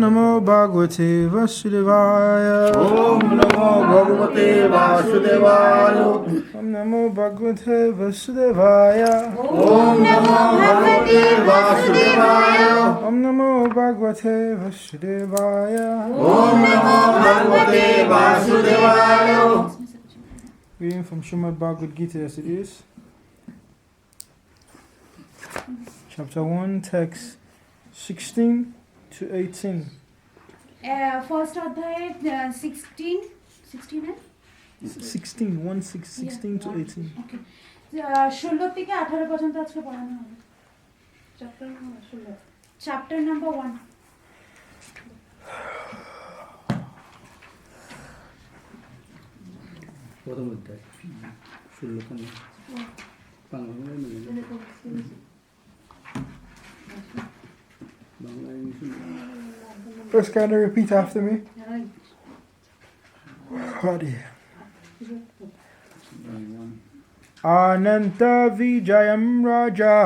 Namo Bhagavate Vasudevaya. Om Namo Bhagavate Vasudevaya. Om Namo Bhagavate Vasudevaya. Om Namo Bhagavate Vasudevaya. Om Namo Bhagavate Vasudevaya. Om Namo Bhagavate Vasudevaya. Reading from Srimad Bhagavad Gita as it is. Chapter 1, text 16 to 18. First adhyay 16 16 to 18. Okay. 16 থেকে 18 পর্যন্ত আজকে পড়ানো হবে। Chapter number 1. প্রথম অধ্যায় 16তম First, can you repeat after me? Hare. Ananta Vijayam Raja.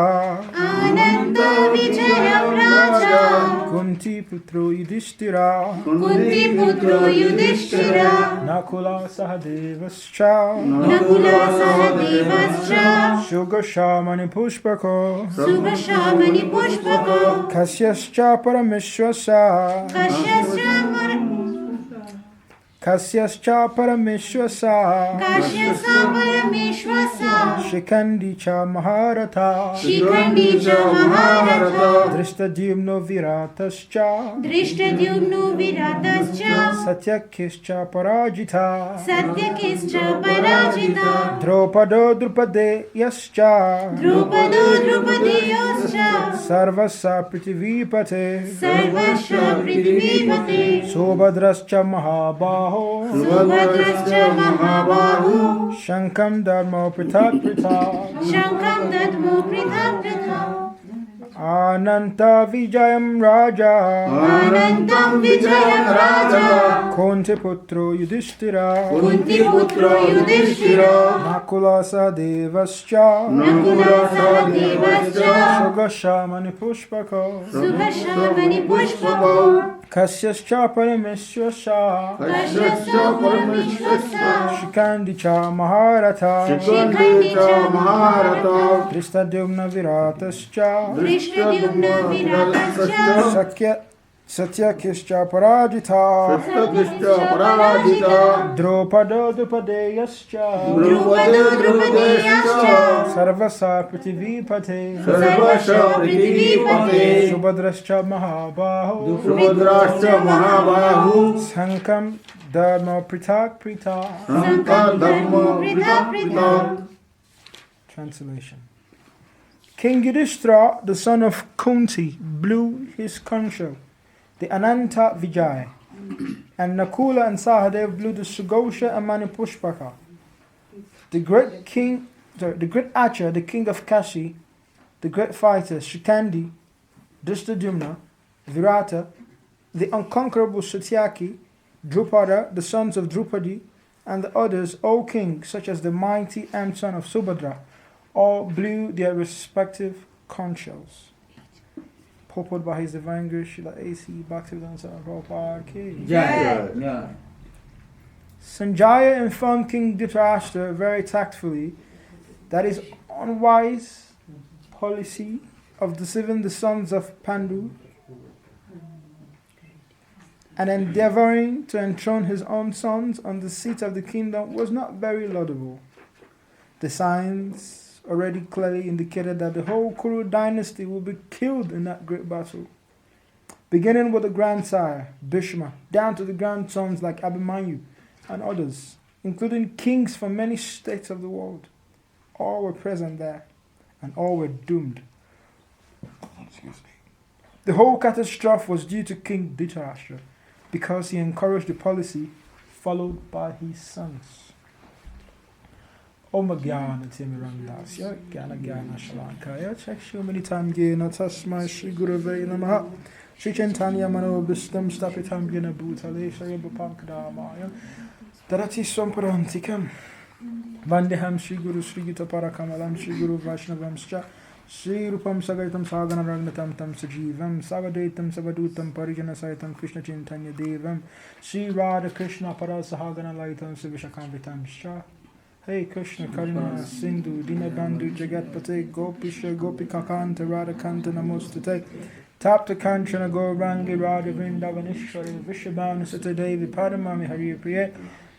Ananta Vijayam Raja. Kunti Putro Yudhishthira. Kunti Putro Yudhishthira. Nakula Sahadevascha. Nakula Sahadevascha. Shugashamani Pushpako. Sugashamani Pushpako. Kasyascha Parameshwasa. Kasyascha Parameshwasa. Kashyasa Parameshwasa. Shikandi cha Maharata. Shikandi cha Maharata. Drishtadyumno Viratascha. Drishtadyumno Viratascha. Satyakischa Parajita. Satyakischa Parajita. Dropado Drupade Yascha. Drupado Drupadeyascha. Sarvasa Prithivipate. Sarvasya Prithivipate. Subhadrascha Mahabaho. Subhadrascha Mahabahu. Shankam Dharma Prithak Prithak. Shankam Dadmo Prithak Prithak. Ananta Vijayam Raja. Anantam Vijayam Raja. Kunti Putro Yudhishthira. Kunti Putro Yudhishthira. Nakula Sahadevascha. Nakula Sahadevascha. Shugashamani Pushpako. Sugashamani Pushpako. Kasyascha Parameshwasa. Kashyasya Parameshwasa. Shikandicha Maharata. Shikandicha Maharata. Drishtadyumna Viratascha. Drishtadyumna Viratascha. Satyakischa Parajita. Satyakischa Parajita. Dropado Drupadeyascha. Drupado Drupadeyascha. Sarvasa Prithivipate. Sarvasya Prithivipate. Subhadrascha Mahabaho. Subhadrascha Mahabahu. Sankam Dharma Prithak Prithak. Sankam Dhamma Prithak Prithak. Translation. King Yudhishthira, the son of Kunti, blew his conch shell, the Ananta Vijay, and Nakula and Sahadev blew the Sugosha and Manipushpaka. The great archer, the king of Kashi, the great fighter Shikandi, Drishtadyumna, Virata, the unconquerable Satyaki, Drupada, the sons of Drupadi, and the others, O king, such as the mighty son of Subhadra, all blew their respective conch shells. Purport by His Divine Grace Srila A.C. Bhaktivedanta Swami Prabhupada Ki. Jai. Sanjaya informed King Dhritarashtra very tactfully that his unwise policy of deceiving the sons of Pandu and endeavoring to enthrone his own sons on the seat of the kingdom was not very laudable. The signs already clearly indicated that the whole Kuru dynasty will be killed in that great battle. Beginning with the grandsire, Bhishma, down to the grandsons like Abhimanyu and others, including kings from many states of the world. All were present there, and all were doomed. The whole catastrophe was due to King Dhritarashtra, because he encouraged the policy followed by his sons. Om Gyana Timirandasya Gyana Gyana Shalankaya Chakshumanitam Gyana Tasmai Shri Gurave Namaha Shri Chaitanya Mano Bistam Stapitam Gyana Bhutale Shri Bupankadamaya Darati Swamparantikam Vandeham Shri Guru Sri Gita Parakamalam Shri Guru Vaishnavamscha Sri Rupam Sagaitam Sagana Ragnatam Tam Sajivam Savadetam Savadutam Parijana Saitam Krishna Chintanya Devam Sri Radha Krishna Parasahagana Laitam Sivishakam Shah. Hey Krishna Karuna Sindhu Dinabandhu Jagatpate Gopisha Gopika Kanta Radha Kanta Namostate Tapta Kanchana Gaurangi Radha Vrindavanishwari Vishabhanu Sata Devi Padamami Hariya Priya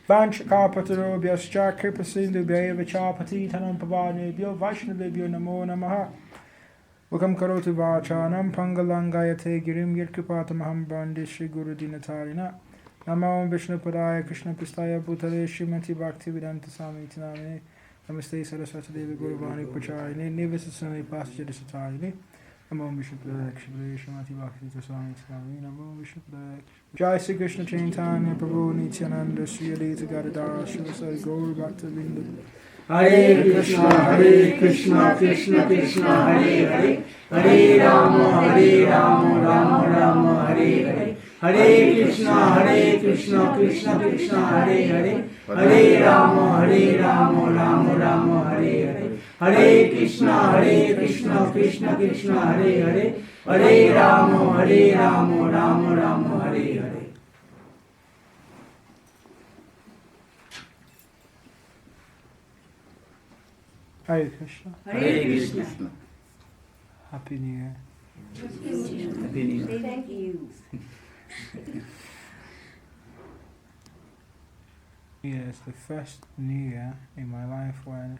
Vanchakarpatarobhyascha Kripa Sindhu Bhaiva Chapati Tanam Pavanebhyo Vaishnavebhyo Namo Namaha Vakam Karoti Vachanam Pangalangayate Girim Yirkipatamaham Bandi Shri Guru Dinatarina Namo Vishnu Padaya Krishna Pristaya Bhutale Srimati Bhakti Vedanta Swami Tinamine Namaste Saraswati Devi Guru Vani Pracharini Nivasasani Pasajya Satarini Namo Vishnu Padaya Srimati Bhakti Swami Tinamine Namo Vishnu Padaya Jai Sri Krishna Chaitanya Prabhu Nityananda Sri Adita Gadadara Shivasari Gaur Bhakta Linda Hare Krishna Krishna Krishna Hare Hare Hare Rama Rama Rama Hare Hare Hare Krishna Krishna Krishna Hare Hare Hare Rama Rama Rama Hare Hare Hare Krishna Krishna Krishna Hare Hare Hare Rama Rama Rama Hare Hare. Hare Krishna. Hare Krishna. Happy New Year. Happy New Year. Thank you. Yeah, it's the first New Year in my life when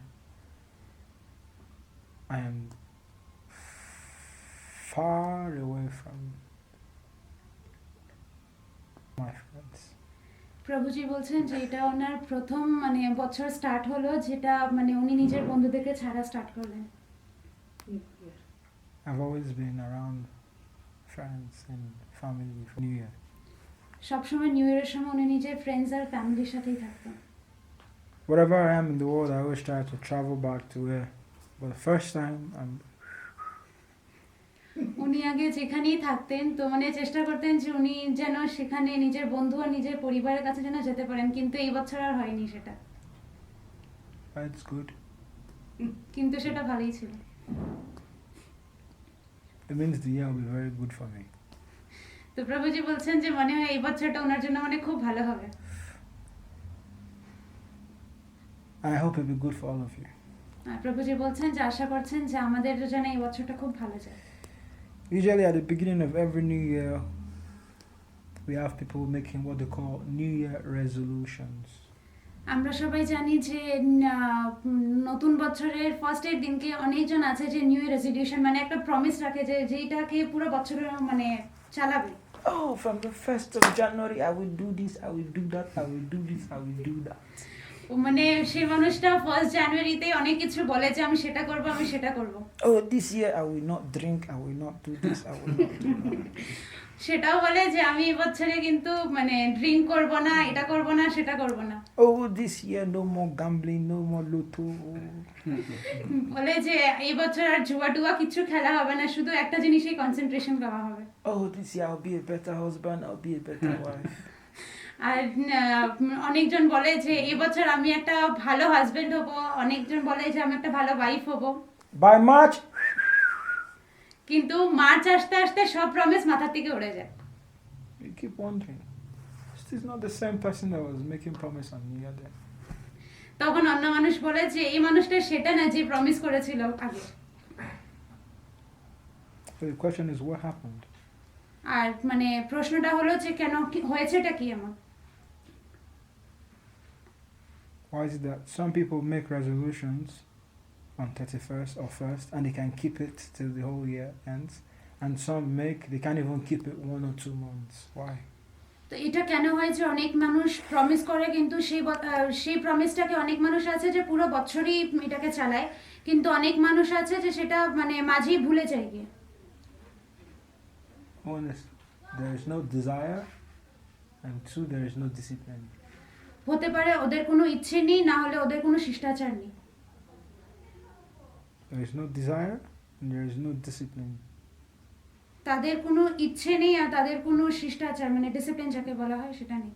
I am far away from my friends. প্রভুজি বলছেন যে এটা ওনার প্রথম মানে বছর start হলো যেটা মানে উনি নিজের বন্ধুদেরকে ছাড়া স্টার্ট করলেন। I've always been around friends and family for New Year. সবসময় নিউ ইয়ারের সময় উনি নিজের ফ্রেন্ডস আর ফ্যামিলির সাথেই থাকতেন। Wherever I am in the world, I always try to travel back to where. But the first time, উনি আগে যেখানেই থাকতেন তো মানে চেষ্টা করতেন যে উনি যেন সেখানে নিজের বন্ধু আর নিজের পরিবারের কাছে যেন যেতে পারেন, কিন্তু এই বছর আর হয়নি সেটা। it's good. কিন্তু সেটা ভালোই ছিল। It means the year will be very good for me. তো প্রভুজি বলছেন যে মনে হয় এই বছরটা ওনার জন্য মানে খুব ভালো হবে। I hope it will be good for all of you. আর প্রভুজি বলছেন যে আশা করছেন যে আমাদের জন্য এই বছরটা খুব ভালো যায়। Usually at the beginning of every new year, we have people making what they call New Year resolutions. আমরা সবাই জানি যে নতুন বছরের ফার্স্টের দিনকে অনেকজন আছে যে নিউ ইয়ার রেজলিউশন মানে একটা প্রমিস রাখে যে যেটাকে পুরো বছরের মানে চালাবে। Oh, from the 1st of January, I will do this, I will do that, I will do this, I will do that. মানে সেই মানুষটা ফার্স্ট জানুয়ারিতে অনেক কিছু বলে যে আমি সেটা করব আমি সেটা করব। Oh, this year I will not drink, I will not do this, I will not do that. সেটাও বলে যে আমি এই বছরে কিন্তু মানে ড্রিঙ্ক করব না, এটা করব না, সেটা করব না। Oh, this year no more gambling, no more lotto. বলে যে এই বছর আর জুয়া টুয়া কিছু খেলা হবে না, শুধু একটা জিনিসেই কনসেন্ট্রেশন করা হবে। Oh, this year I'll be a better husband, I'll be a better wife. আর অনেকজন বলে যে এই বছর আমি একটা ভালো হাজবেন্ড হব, অনেকজন বলে যে আমি একটা ভালো ওয়াইফ হব। By March, কিন্তু মার্চ আসতে আসতে সব প্রমিস মাথা থেকে উড়ে যায়। you keep wondering, is this not the same person that was making promise on New Year then? তখন অন্য মানুষ বলে যে এই মানুষটা সেটা না যে প্রমিস করেছিল আগে। So the question is, what happened? আর মানে প্রশ্নটা হলো যে কেন হয়েছেটা কি এমন? Why is it that some people make resolutions on 31st or 1st and they can keep it till the whole year ends, and some they can't even keep it 1 or 2 months? Why? তো এটা কেন হয় যে অনেক মানুষ promise করে কিন্তু সেই প্রমিসটাকে অনেক মানুষ আছে যে পুরো বছরই এটাকে চালায়, কিন্তু অনেক মানুষ আছে যে সেটা মানে মাঝেই ভুলে যায় গিয়ে। One is there is no desire, and 2, there is no discipline. হতে পারে ওদের কোনো ইচ্ছে নেই, না হলে ওদের কোনো শিষ্টাচার নেই। There is no desire and there is no discipline. তাদের কোনো ইচ্ছে নেই আর তাদের কোনো শিষ্টাচার মানে ডিসিপ্লিন যাকে বলা হয় সেটা নেই।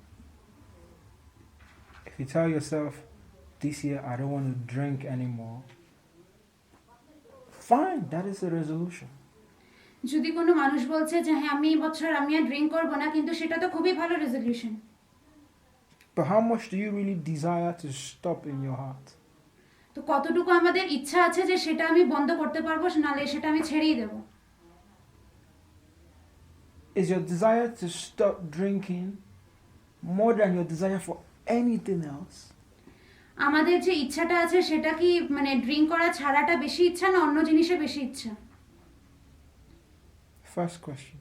If you tell yourself, this year I don't want to drink anymore, Fine, that is a resolution. যদি কোনো মানুষ বলছে যে হ্যাঁ আমি এই বছর আমি আর ড্রিঙ্ক করব না, কিন্তু সেটা তো খুবই ভালো resolution. But how much do you really desire to stop in your heart? তো কতটুকু আমাদের ইচ্ছা আছে যে সেটা আমি বন্ধ করতে পারবো, নালে সেটা আমি ছেড়েই দেব। Is your desire to stop drinking more than your desire for anything else? আমাদের যে ইচ্ছাটা আছে সেটা কি মানে ড্রিঙ্ক করা ছাড়াটা বেশি ইচ্ছা না অন্য জিনিসে বেশি ইচ্ছা? First question.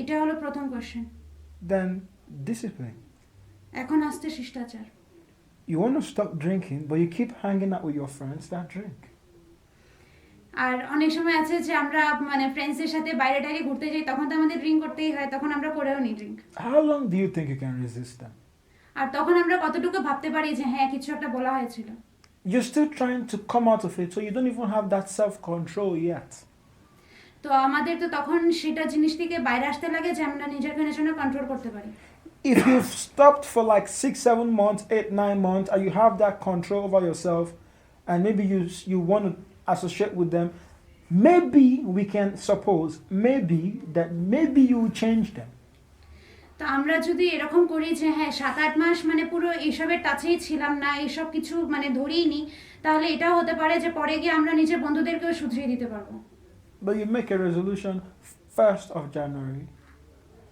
এটা হলো প্রথম কোশ্চেন। Then discipline. এখন আসছে শিষ্টাচার। You want to stop drinking, but you keep hanging out with your friends that drink. আর অনেক সময় আছে যে আমরা মানে ফ্রেন্ডসদের সাথে বাইরে টাইরে ঘুরতে যাই, তখন তো আমাদের ড্রিঙ্ক করতেই হয়, তখন আমরা করেও নি drink. How long do you think you can resist them? আর তখন আমরা কতটুকু ভাবতে পারি যে হ্যাঁ কিছু একটা বলা হয়েছিল। You're still trying to come out of it, so you don't even have that self-control yet. তো আমাদের তো তখন সেটা জিনিস থেকে বাইরে আসতে লাগে যে আমরা নিজের জন্য কন্ট্রোল করতে পারি। If you've stopped for like 6, 7 months, 8, 9 months, and you have that control over yourself, and maybe you want to associate with them, maybe we can suppose, maybe you will change them. তো আমরা যদি এরকম করি যে হ্যাঁ 7-8 মাস মানে পুরো এইসবের টাচেই ছিলাম না, এইসব কিছু মানে ধরেই নি, তাহলে এটাও হতে পারে যে পরে গিয়ে আমরা নিজের বন্ধুদেরকেও শুধরিয়ে দিতে পারবো। But you make a resolution 1st of January.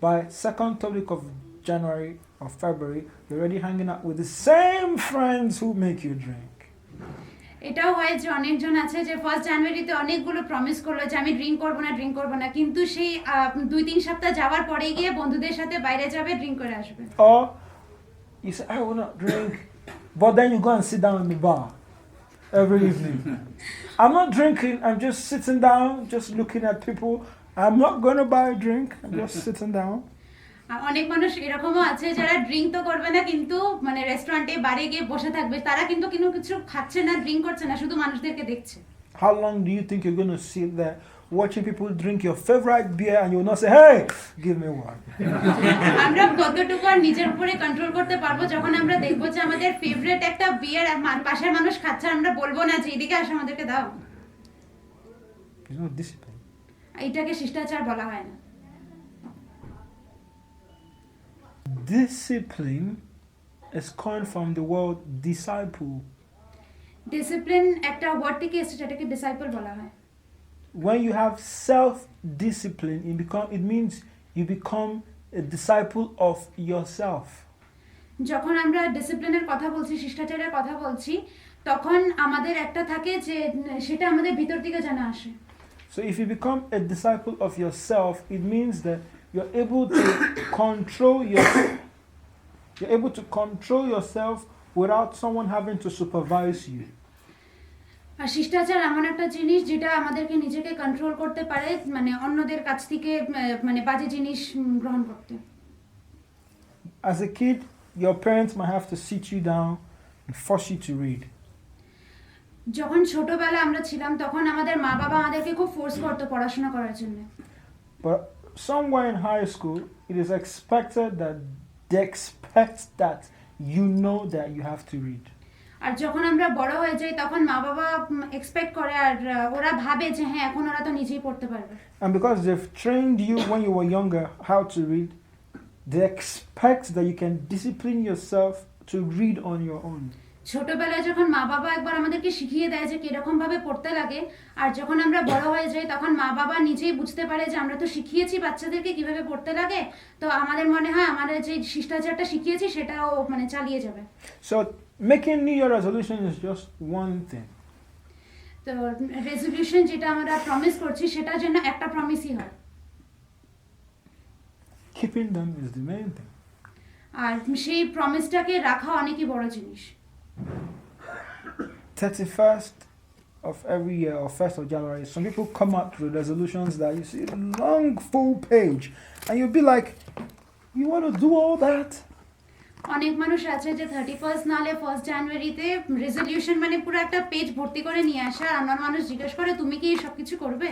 By 2nd week of January or February, you're already hanging out with the same friends who make you drink. এটাও হয় যে অনেকজন আছে যে 1st জানুয়ারিতে অনেকগুলো প্রমিস করলো যে আমি ড্রিঙ্ক করব না, কিন্তু সেই 2-3 সপ্তাহ যাওয়ার পরে গিয়ে বন্ধুদের সাথে বাইরে যাবে, ড্রিঙ্ক করে আসবে। Or you say, I will not drink, but then you go and sit down in the bar every evening. I'm not drinking, I'm just sitting down, just looking at people. I'm not going to buy a drink, I'm just sitting down. অনেক মানুষ এরকমও আছে যারা drink তো করবে না, কিন্তু মানে রেস্টুরেন্টে বারে গিয়ে বসে থাকবে, তারা কিন্তু কিছু খাচ্ছে না, ড্রিঙ্ক করছে না, শুধু মানুষদেরকে দেখছে। How long do you think you're going to sit there watching people drink your favorite beer and you'll not say, hey, give me one? আমরা কতটুকু আর নিজের উপরে কন্ট্রোল করতে পারবো যখন আমরা দেখবো যে আমাদের ফেভারিট একটা বিয়ার পাশের মানুষ খাচ্ছে, আমরা বলবো না যে এদিকে আসো আমাদেরকে দাও? There's no discipline. এটাকে শিষ্টাচার বলা হয় না। Discipline is coined from the word disciple. Discipline একটা ওয়ার্ড থেকে এসেছে, যেটাকে ডিসাইপল বলা হয়। When you have self-discipline, it means you become a disciple of yourself. যখন আমরা ডিসিপ্লিনের কথা বলছি, শিষ্টাচারের কথা বলছি, তখন আমাদের একটা থাকে যে সেটা আমাদের ভিতর থেকে জানা আসে। So if you become a disciple of yourself, it means that you're able to control yourself without someone having to supervise you. আর শিষ্টাচার এমন একটা জিনিস যেটা আমাদেরকে নিজেকে কন্ট্রোল করতে পারে, মানে অন্যদের কাছ থেকে মানে বাজে জিনিস গ্রহণ করতে। As a kid, your parents might have to sit you down and force you to read. যখন ছোটবেলা আমরা ছিলাম তখন আমাদের মা বাবা আমাদেরকে খুব ফোর্স করতো পড়াশোনা করার জন্য। But somewhere in high school, it is expected that they expect that you know that you have to read. আর যখন আমরা বড় হয়ে যাই তখন মা বাবা এক্সপেক্ট করে আর ওরা ভাবে যে হ্যাঁ এখন ওরা তো নিজেই পড়তে পারবে। And because they've trained you when you were younger how to read, they expect that you can discipline yourself to read on your own. ছোটবেলায় যখন মা বাবা একবার আমাদেরকে শিখিয়ে দেয় যে কিরকম ভাবে পড়তে লাগে, আর যখন আমরা বড় হয়ে যাই তখন মা বাবা নিজেই বুঝতে পারে যে আমরা তো শিখিয়েছি বাচ্চাদেরকে কিভাবে পড়তে লাগে, তো আমাদের মনে হয় আমাদের যে শিষ্টাচারটা শিখিয়েছি সেটাও মানে চালিয়ে যাবে। So making New Year resolution is just one thing. তো রেজলিউশন যেটা আমরা প্রমিস করছি সেটা যেন একটা প্রমিসই হয়। Keeping them is the main thing. আর সেই প্রমিসটাকে রাখা অনেকই বড় জিনিস। 31st of every year or 1st of January, some people come out with resolutions that you see a long full page and you'll be like, you want to do all that? অনেক মানুষ আছে যে 31st নালে 1st জানুয়ারিতে resolution মানে পুরো একটা page ভর্তি করে নিয়ে আসে, আর অন্য মানুষ জিজ্ঞেস করে তুমি কি সব কিছু করবে?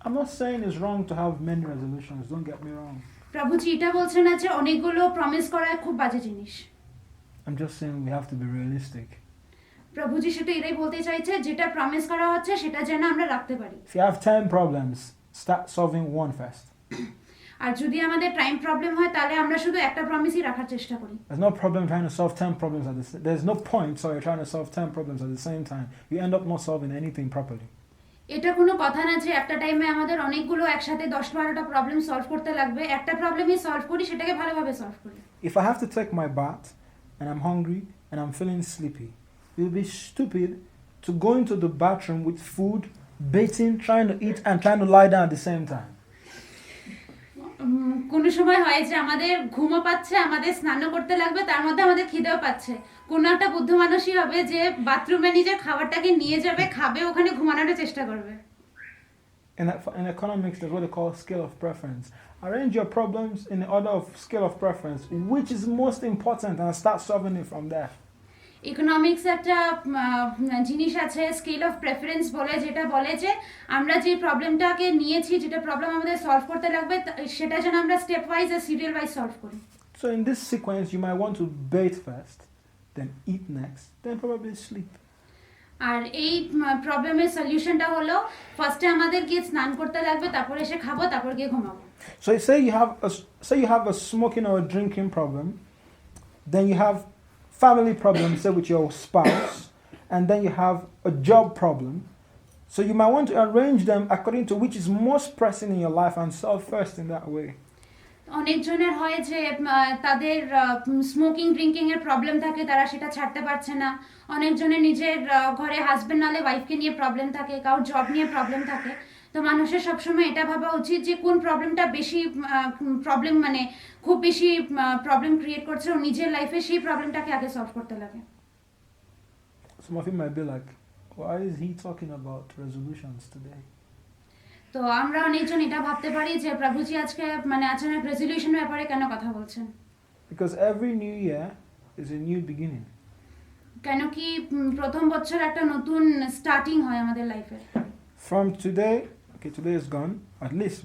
I'm not saying it's wrong to have many resolutions, don't get me wrong. প্রভুজি এটা বলছেন না যে অনেকগুলো প্রমিস করা খুব বাজে জিনিস। I'm just saying we have to be realistic. প্রভুজি শুধু এটাই বলতে চাইছে যেটা প্রমিস করা হচ্ছে সেটা যেন আমরা রাখতে পারি। If you have 10 problems, start solving one first. আর যদি আমাদের টাইম প্রবলেম হয় তাহলে আমরা শুধু একটা প্রমিসই রাখার চেষ্টা করি। There's no problem trying to solve 10 problems at the same. There's no point, sorry, trying to solve 10 problems at the same time. You end up not solving anything properly. এটা কোনো কথা না যে একটা টাইমে আমাদের অনেকগুলো একসাথে 10-12টা প্রবলেম সলভ করতে লাগবে। একটা প্রবলেমই সলভ করি, সেটাকে ভালোভাবে সলভ করি। If I have to take my bath and I'm hungry and I'm feeling sleepy, it would be stupid to go into the bathroom with food, bathing, trying to eat and trying to lie down at the same time. কোনো সময় হয় যে আমাদের ঘুমও পাচ্ছে, আমাদের স্নানও করতে লাগবে, তার মধ্যে আমাদের খিদেও পাচ্ছে। কোনো একটা বুদ্ধ মানুষই হবে যে বাথরুমে নিজের খাবারটাকে নিয়ে যাবে, খাবে, ওখানে ঘুমানোর চেষ্টা করবে। In economics, there's what they call scale of preference. Arrange your problems in the order of scale of preference, which is most important, and start solving it from there. Economics একটা জিনিস আছে স্কেল অফ প্রেফারেন্স বলে, যেটা বলে যে আমরা যে প্রবলেমটাকে নিয়েছি, যেটা প্রবলেম আমাদের সলভ করতে লাগবে, সেটা যেন আমরা স্টেপ ওয়াইজ আর সিরিয়াল ওয়াইজ সলভ করি। So in this sequence, you might want to bathe first, then eat next, then probably sleep. আর এই প্রবলেমের সলিউশনটা হলো ফার্স্টে আমাদের গিয়ে স্নান করতে লাগবে, তারপর এসে খাবো, তারপর গিয়ে ঘুমাবো। So say you have a smoking or a drinking problem, then you have family problems, say with your spouse, and then you have a job problem. So you might want to arrange them according to which is most pressing in your life and solve first in that way. অনেকজনের হয় যে তাদের smoking drinking এর problem থাকে, তারা সেটা ছাড়তে পারছে না। অনেকজনের নিজের ঘরে হাজবেন্ড নালে ওয়াইফকে নিয়ে প্রবলেম থাকে, কারোর জব নিয়ে প্রবলেম থাকে। তো মানুষের সবসময় এটা ভাবা উচিত যে কোন প্রবলেমটা বেশি প্রবলেম, মানে খুব বেশি প্রবলেম ক্রিয়েট করছে ও নিজের লাইফে, সেই প্রবলেমটাকে আগে সলভ করতে লাগে। Some of you might be like, why is he talking about resolutions today? তো আমরা অনেকজন এটা ভাবতে পারি যে প্রভুজি আজকে মানে আচানক রেজলিউশনের ব্যাপারে কেন কথা বলছেন? Because every new year is a new beginning. কেন কি প্রথম বছর একটা নতুন স্টার্টিং হয় আমাদের লাইফে। From today, okay, today is gone,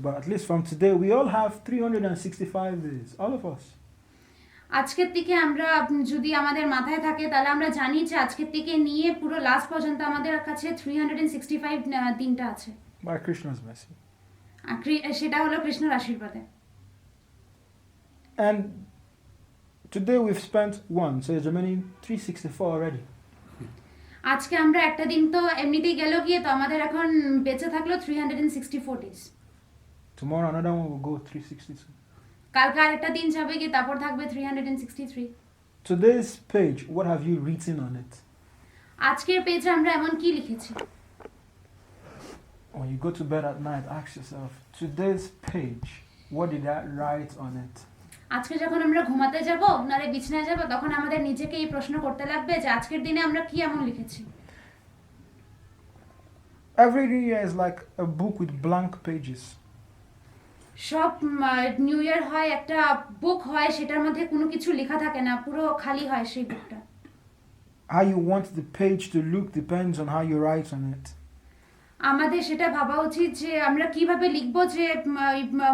but at least from today, we all have 365 days, all of us. আজকের থেকে আমরা যদি আমাদের মাথায় থাকে তাহলে আমরা জানি যে আজকের থেকে নিয়ে পুরো লাস্ট পর্যন্ত আমাদের কাছে 365 দিনটা আছে। By Krishna's mercy. সেটা হলো কৃষ্ণের আশীর্বাদে। And today we've spent one, so it's remaining 364 already. আজকে আমরা একটা দিন তো এমনিতেই গেল গিয়ে, তো আমাদের এখন বেঁচে থাকলো 364 days. Tomorrow another one will go 362. কালকে আরেকটা দিন যাবে গিয়ে, তারপর থাকবে 363। Today's page, what have you written on it? আজকের পেজে আমরা এমন কি লিখেছি? When you go to bed at night, ask yourself, today's page, what did I write on it? আজকে যখন আমরা ঘুমাতে যাব নারে বিছানায় যাব, তখন আমাদের নিজেকে এই প্রশ্ন করতে লাগবে যে আজকের দিনে আমরা কি এমন লিখেছি। Every new year is like a book with blank pages. সব নিউ ইয়ার হয় একটা বুক হয়, সেটার মধ্যে কোনো কিছু লেখা থাকে না, পুরো খালি হয় সেই বুকটা। How you want the page to look depends on how you write on it. আমাদের সেটা ভাবা উচিত যে আমরা কিভাবে লিখবো যে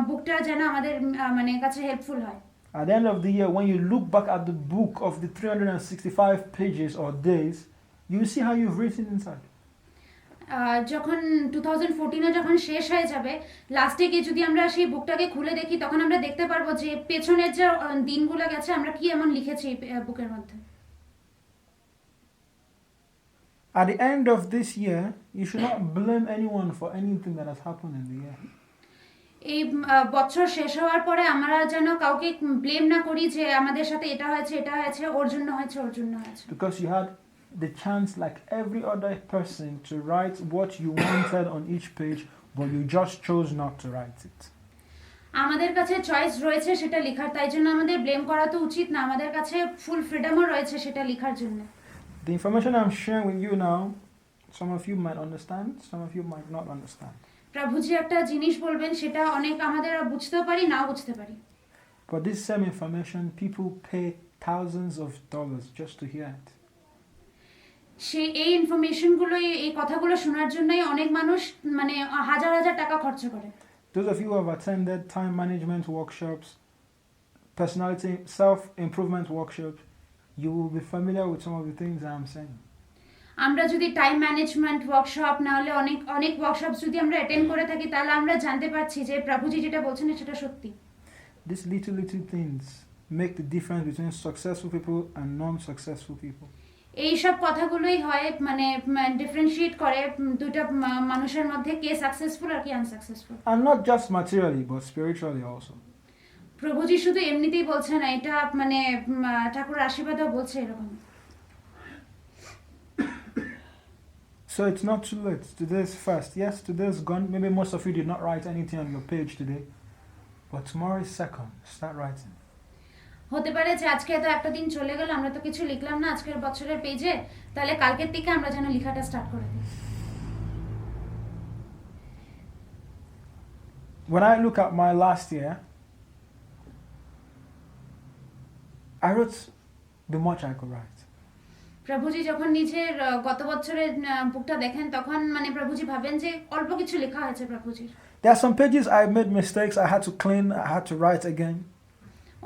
বুকটা যেন আমাদের মানে কাছে হেল্পফুল হয়। At the end of the year, when you look back at the book of the 365 pages or days, you will see how you've written inside. যখন 2014 যখন শেষ হয়ে যাবে, লাস্টে গিয়ে যদি আমরা সেই বুকটাকে খুলে দেখি, তখন আমরা দেখতে পারবো যে পেছনের যে দিনগুলো গেছে আমরা কি এমন লিখেছি বুকের মধ্যে। At the end of this year, you should not blame anyone for anything that has happened in the year. এই বছর শেষ হওয়ার পরে আমরা যেন কাউকে ব্লেম না করি যে আমাদের সাথে এটা হয়েছে, এটা হয়েছে, ওর জন্য হয়েছে, ওর জন্য হয়েছে। Because you had the chance, like every other person, to write what you wanted on each page, but you just chose not to write it. আমাদের কাছে চয়েস রয়েছে সেটা লেখার, তাই জন্য আমাদের ব্লেম করা তো উচিত না। আমাদের কাছে ফুল ফ্রিডমও রয়েছে সেটা লেখার জন্য। The information I'm sharing with you now, some of you might understand, some of you might not understand. প্রভুজি একটা জিনিস বলবেন, সেটা অনেক আমাদের বুঝতেও পারি, নাও বুঝতে পারি। But this same information, people pay thousands of dollars just to hear it. এই ইনফরমেশনগুলো, এই কথাগুলো শোনার জন্যই অনেক মানুষ মানে হাজার হাজার টাকা খরচ করে। Those of you who have attended time management workshops, personality, self-improvement workshops, you will be familiar with some of the things I'm saying. আমরা যদি টাইম ম্যানেজমেন্ট ওয়ার্কশপ না হলে অনেক ওয়ার্কশপ যদি আমরা অ্যাটেন্ড করে থাকি তাহলে আমরা জানতে পারছি যে প্রভুজি যেটা বলছেন সেটা সত্যি। These little things make the difference between successful people and non-successful people. এই সব কথাগুলোই হয় মানে ডিফারেন্সিয়েট করে দুটো মানুষের মধ্যে কে সাকসেসফুল আর কে unsuccessful. And not just materially, but spiritually also. Prabhuji শুধু এমনিতেই বলছে না, এটা মানে ঠাকুরের আশীর্বাদও বলছে এরকম। So it's not too late. Today's fast. Yes, today's gone. Maybe most of you did not write anything on your page today. But tomorrow is second. Start writing. হতে পারে যে আজকে তো একটা দিন চলে গেল, আমরা তো কিছু লিখলাম না আজকের বছরের পেজে, তাহলে কালকের থেকে আমরা যেন লেখাটা স্টার্ট করে দিই। When I look at my last year, I wrote the much I could write. প্রভুজি যখন নিজের গত বছরের বুকটা দেখেন তখন মানে প্রভুজি ভাবেন যে অল্প কিছু লেখা হয়েছে প্রভুজির। There are some pages I made mistakes. I had to clean. I had to write again.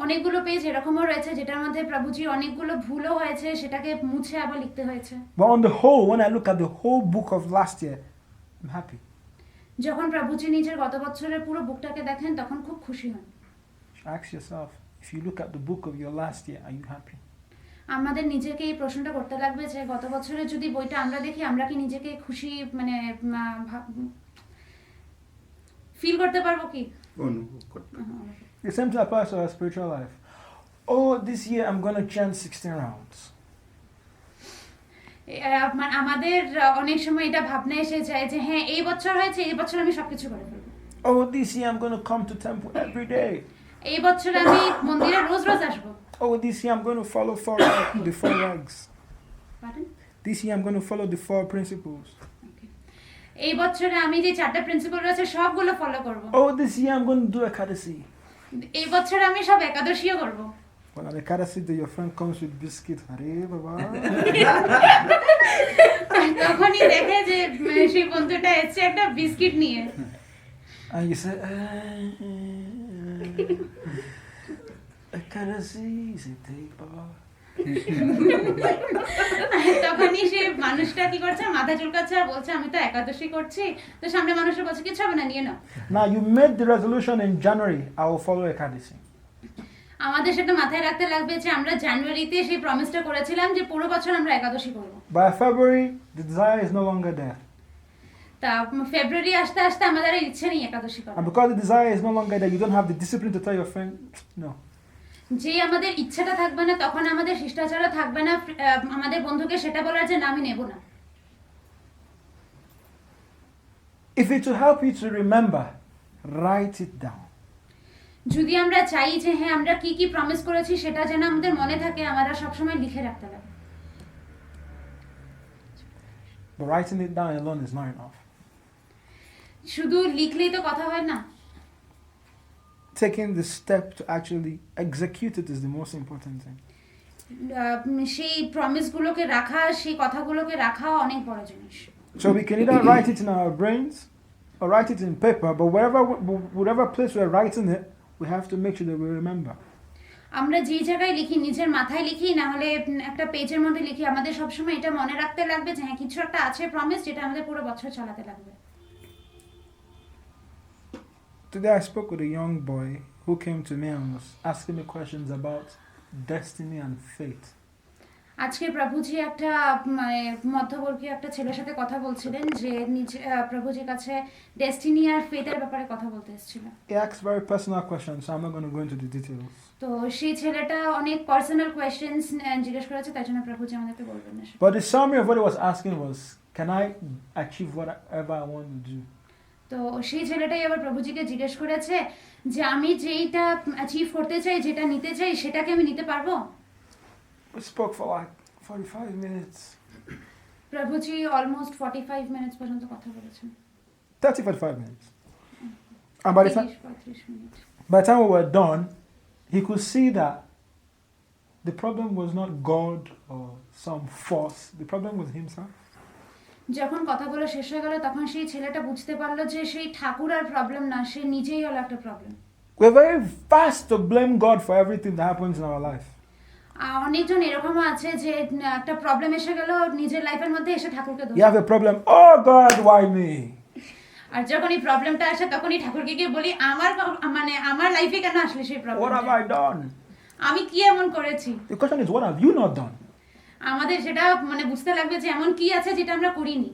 অনেকগুলো পেজ এরকমও রয়েছে যেটার মধ্যে প্রভুজির অনেকগুলো ভুলও হয়েছে, সেটাকে মুছে আবার লিখতে হয়েছে। But on the whole, when I look at the whole book of last year, I'm happy. যখন প্রভুজি নিজের গত বছরের পুরো বুকটাকে দেখেন তখন খুব খুশি হন। Ask yourself, if you look at the book of your last year, are you happy? আমাদের নিজেকে এই প্রশ্নটা করতে লাগবে যে গত বছরের যদি বইটা আমরা দেখি আমরা কি নিজেকে খুশি মানে ফিল করতে পারবো কি? অনুভব করতে। The same thing applies to our spiritual life. Oh, this year I'm going to chant 16 rounds. আমাদের অনেক সময় এটা ভাবনা এসে যায় যে হ্যাঁ এই বছর হয়েছে, এই বছর আমি সবকিছু করে ফেলবো। Oh, this year I'm going to come to temple every day. এই বছর আমি মন্দিরে রোজ রোজ আসবো। Oh, this year I'm going to follow the four legs. Pardon? This year I'm going to follow the four principles. এই বছরে আমি যে চারটা প্রিন্সিপাল রয়েছে সবগুলো ফলো করব। Oh, this year I'm going to do Ekadasi. এই বছরে আমি সব একাদশীও করব। Well, on Ekadasi day your friend comes with biscuit. Hare Baba. তখনই দেখে যে সেই বন্ধুটা এসেছে একটা বিস্কিট নিয়ে। And you say, Ekadasi, say take Baba. তখনই সে মানুষটা কি করছে, মাথা চুলকাচ্ছে আর বলছে আমি তো একাদশী করছি। তো সামনে মানুষটা বলছে কিছু হবে না, নিয়ে নাও। Now you made the resolution in January, I will follow Ekadasi. আমাদের সেটা মাথায় রাখতে লাগবে যে আমরা জানুয়ারিতে সেই প্রমিসটা করেছিলাম যে পুরো বছর আমরা একাদশী করব। By February, the desire is no longer there. তা ফেব্রুয়ারি আসতে আসতে আমাদের আর ইচ্ছে নেই একাদশী করার। And because the desire is no longer there, you don't have the discipline to tell your friend, no. যে আমাদের ইচ্ছাটা থাকবে না তখন আমাদের শিষ্টাচারও থাকবে না আমাদের বন্ধুকে সেটা বলার যে না আমি নেব না। If it will help you to remember, write it down. যদি আমরা চাই যে হ্যাঁ আমরা কি কি প্রমিস করেছি সেটা যেন আমাদের মনে থাকে, আমরা সবসময় লিখে রাখতে হবে। But writing it down alone is not enough. শুধু লিখলেই তো কথা হয় না। Taking the step to actually execute it is the most important thing. সেই প্রমিসগুলোকে রাখা, সেই কথাগুলোকে রাখা অনেক বড় জিনিস। So we can either write it in our brains or write it in paper, but whatever place we're writing it, we have to make sure that we remember. আমরা যে জায়গায় লিখি, নিজের মাথায় লিখি না হলে একটা পেজের মধ্যে লিখি, আমাদের সবসময় এটা মনে রাখতে লাগবে যে হ্যাঁ কিছু একটা আছে প্রমিস যেটা আমাদের পুরো বছর চালাতে লাগবে। Today I spoke with a young boy who came to me and was asking me questions about destiny and fate. আজকে প্রভুজি একটা মানে মধ্যবর্গীয় একটা ছেলের সাথে কথা বলছিলেন যে প্রভুজির কাছে ডেস্টিনি আর ফেটের ব্যাপারে কথা বলতে এসেছিল। He asked very personal questions, so I'm not going to go into the details. তো সেই ছেলেটা অনেক পার্সোনাল কোয়েশ্চেনস জিজ্ঞেস করেছে, তাই জন্য প্রভুজি আমাদেরকে বলবেন না। But the summary of what he was asking was, can I achieve whatever I want to do? তো সেই ছেলেটাই আবার প্রভুজিকে জিজ্ঞেস করেছে যে আমি যেইটা অ্যাচিভ করতে চাই, যেটা নিতে চাই, সেটাকে আমি নিতে পারবো? We spoke for like 45 minutes. Prabhuji almost 45 minutes পর্যন্ত কথা বলেছেন। 45 minutes. And by the 35 minute. by the time we were done, he could see that the problem was not God or some force. The problem was himself. যখন কথাগুলো শেষ হয়ে গেল তখন সেই ছেলেটা বুঝতে পারলো যে সেই ঠাকুর আর প্রবলেম না, সে নিজেই হলো একটা problem. We're very fast to blame God for everything that happens in our life. অনেকজন এরকমও আছে যে একটা প্রবলেম এসে গেল নিজের লাইফের মধ্যে এসে ঠাকুরকে দোষ You have a problem. Oh God, why me? আর যখন এই প্রবলেমটা আসে তখনই ঠাকুরকে গিয়ে বলি আমার লাইফে কেন আসলে সেই problem What have I done? আমি কি এমন করেছি The question is, what have you not done? আমাদের সেটা বুঝতে লাগবে যে এমন কি আছে যেটা আমরা করিনি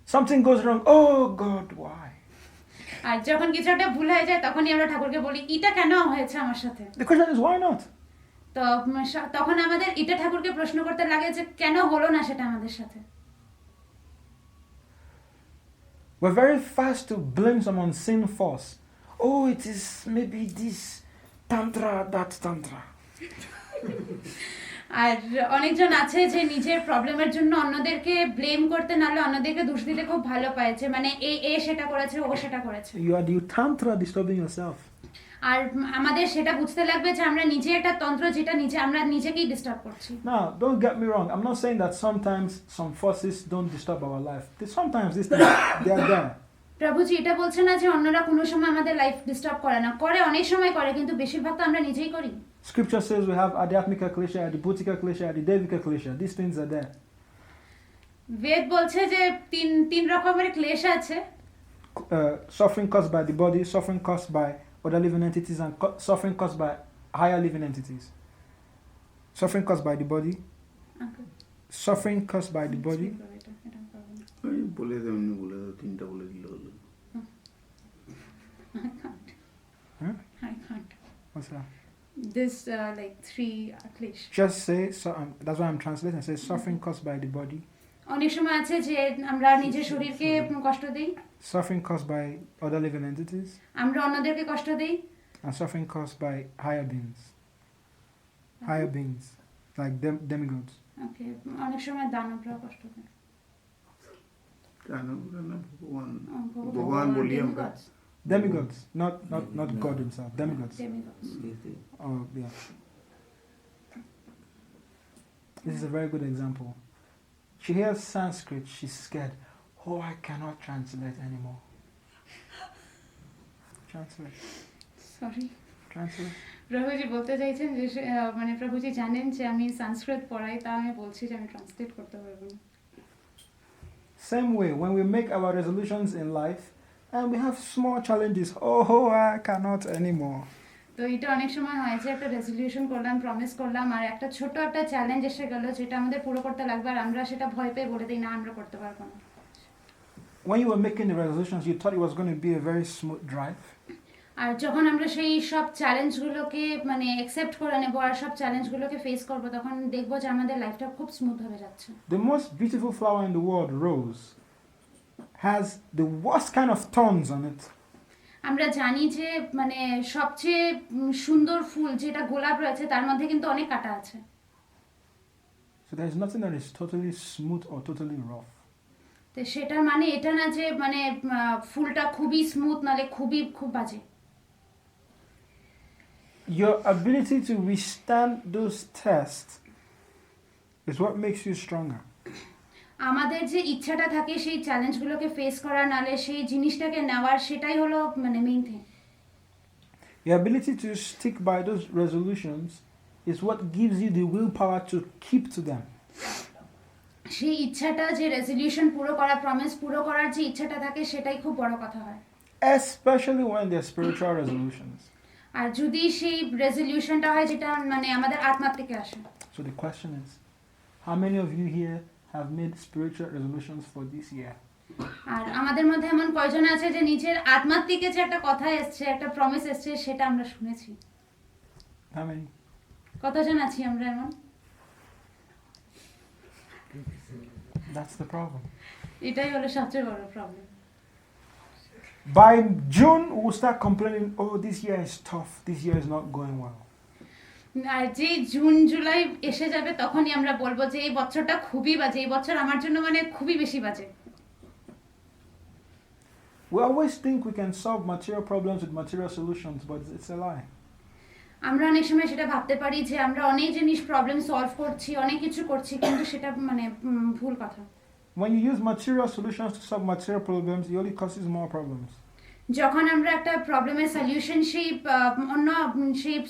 Something goes wrong. Oh God, why? আর যখন কিছু একটা ভুল হয়ে যায় তখনই আমরা ঠাকুরকে বলি এটা কেন হয়েছে আমার সাথে The question is, why not? তো তখন আমাদের এটা ঠাকুরকে প্রশ্ন করতে লাগে যে কেন হলো না সেটা আমাদের সাথে We're very fast to blame someone, sin force. Oh, it is maybe this tantra, that tantra. আর অনেকজন আছে যে নিজের প্রবলেমের জন্য অন্যদেরকে ব্লেম করতে নাহলে অন্যদেরকে দোষ দিতে খুব ভালো পায় যে এ সেটা করেছে ও সেটা করেছে You are the tantra disturbing yourself. আর আমাদের সেটা বুঝতে লাগবে যে আমরা নিজে একটা তন্ত্র যেটা আমরা নিজেকেই ডিস্টার্ব করছি Now, don't get me wrong. I'm not saying that sometimes some forces don't disturb our life. Sometimes these things, they are there. প্রভুজি এটা বলছে না যে অন্যরা কোনো সময় আমাদের লাইফ ডিস্টার্ব করে না করে অনেক সময় করে কিন্তু বেশিরভাগ তো আমরা নিজেই করি Scripture says we have Adhyatmika Klesha, Adibhutika Klesha, Adidevika Klesha. These things are there. বেদ বলছে যে তিন রকমের ক্লেশ আছে Suffering caused by the body, suffering caused by other living entities, and suffering caused by higher living entities. Suffering caused by the body, suffering caused by the body. বলে দাও এমনি বলে দাও তিনটা বলে দিলে হলো I can't. What's that? This like three clash. Just say, that's why I'm translating. I say suffering caused by the body, অনেক সময় আছে যে আমরা নিজের শরীরকে কষ্ট দেই suffering caused by other living entities, আমরা অন্যদেরকে কষ্ট দেই and suffering caused by higher beings. Higher beings, like demigods. ওকে অনেক সময় দানবরা কষ্ট দেয় কেন না ভগবান ভগবান ভগবান বলি আমরা Demigods, not God himself. Demigods. Oh, yeah. This is a very good example. She hears Sanskrit, she's scared. Oh, I cannot translate anymore. Translate. Sorry Translate. প্রভুজি বলতে চাইছেন যে প্রভুজি জানেন যে আমি সংস্কৃত পড়াই তা আমি বলছি যে আমি ট্রান্সলেট করতে পারবো না Same way, when we make our resolutions in life and we have small challenges, oh, I cannot anymore. তো এটা অনেক সময় হয় যে একটা রেজলিউশন করলাম প্রমিস করলাম আর একটা ছোট একটা চ্যালেঞ্জ এসে গেল যেটা আমাদের পুরো করতে লাগবে আর আমরা সেটা ভয় পেয়ে বলে দিই না আমরা করতে পারবো না When you were making the resolutions, you thought it was going to be a very smooth drive. আর যখন আমরা সেই সব চ্যালেঞ্জগুলোকে অ্যাকসেপ্ট করে নেব আর সব চ্যালেঞ্জগুলোকে ফেস করব তখন দেখব যে আমাদের লাইফটা খুব স্মুথ ভাবে যাচ্ছে The most beautiful flower in the world, rose, has the worst kind of thorns on it. আমরা জানি যে সবচেয়ে সুন্দর ফুল যেটা গোলাপ রয়েছে তার মধ্যে কিন্তু অনেক কাঁটা আছে So there is nothing that is totally smooth or totally rough. তো সেটার এটা না যে ফুলটা খুবই স্মুথ নালে খুব বাজে Your ability to withstand those tests is what makes you stronger. আমাদের যে ইচ্ছাটা থাকে সেই চ্যালেঞ্জগুলোকে ফেস করার নালে সেই জিনিসটাকে নেওয়ার সেটাই হলো main thing Your ability to stick by those resolutions is what gives you the willpower to keep to them. সেই ইচ্ছাটা যে রেজলিউশন পুরো করা প্রমিস পুরো করার যে ইচ্ছাটা থাকে সেটাই খুব বড় কথা হয় Especially when they're spiritual resolutions. আর যদি সেই রেজলিউশনটা হয় যেটা আমাদের আত্মা থেকে আসে So the question is, how many of you here have made spiritual resolutions for this year? আর আমাদের মধ্যে এমন কয়জন আছে যে নিজের আত্মার থেকে যে একটা কথা এসেছে একটা প্রমিস এসেছে সেটা আমরা শুনেছি How many? কতজন আছি আমরা এমন That's the problem. এটাই হলো সবচেয়ে বড় problem By June, we'll start complaining, oh, this year is tough, this year is not going well. আর যে জুন জুলাই এসে যাবে তখনই আমরা বলবো যে এই বছরটা খুবই বাজে এই বছর আমার জন্য খুবই বেশি বাজে We always think we can solve material problems with material solutions, but it's a lie. আমরা অনেক সময় সেটা ভাবতে পারি যে আমরা অনেক জিনিস প্রবলেম সলভ করছি অনেক কিছু করছি কিন্তু সেটা ভুল কথা When you use material solutions to solve material problems, it only causes more problems. যখন আমরা একটা প্রবলেমের সলিউশন সেই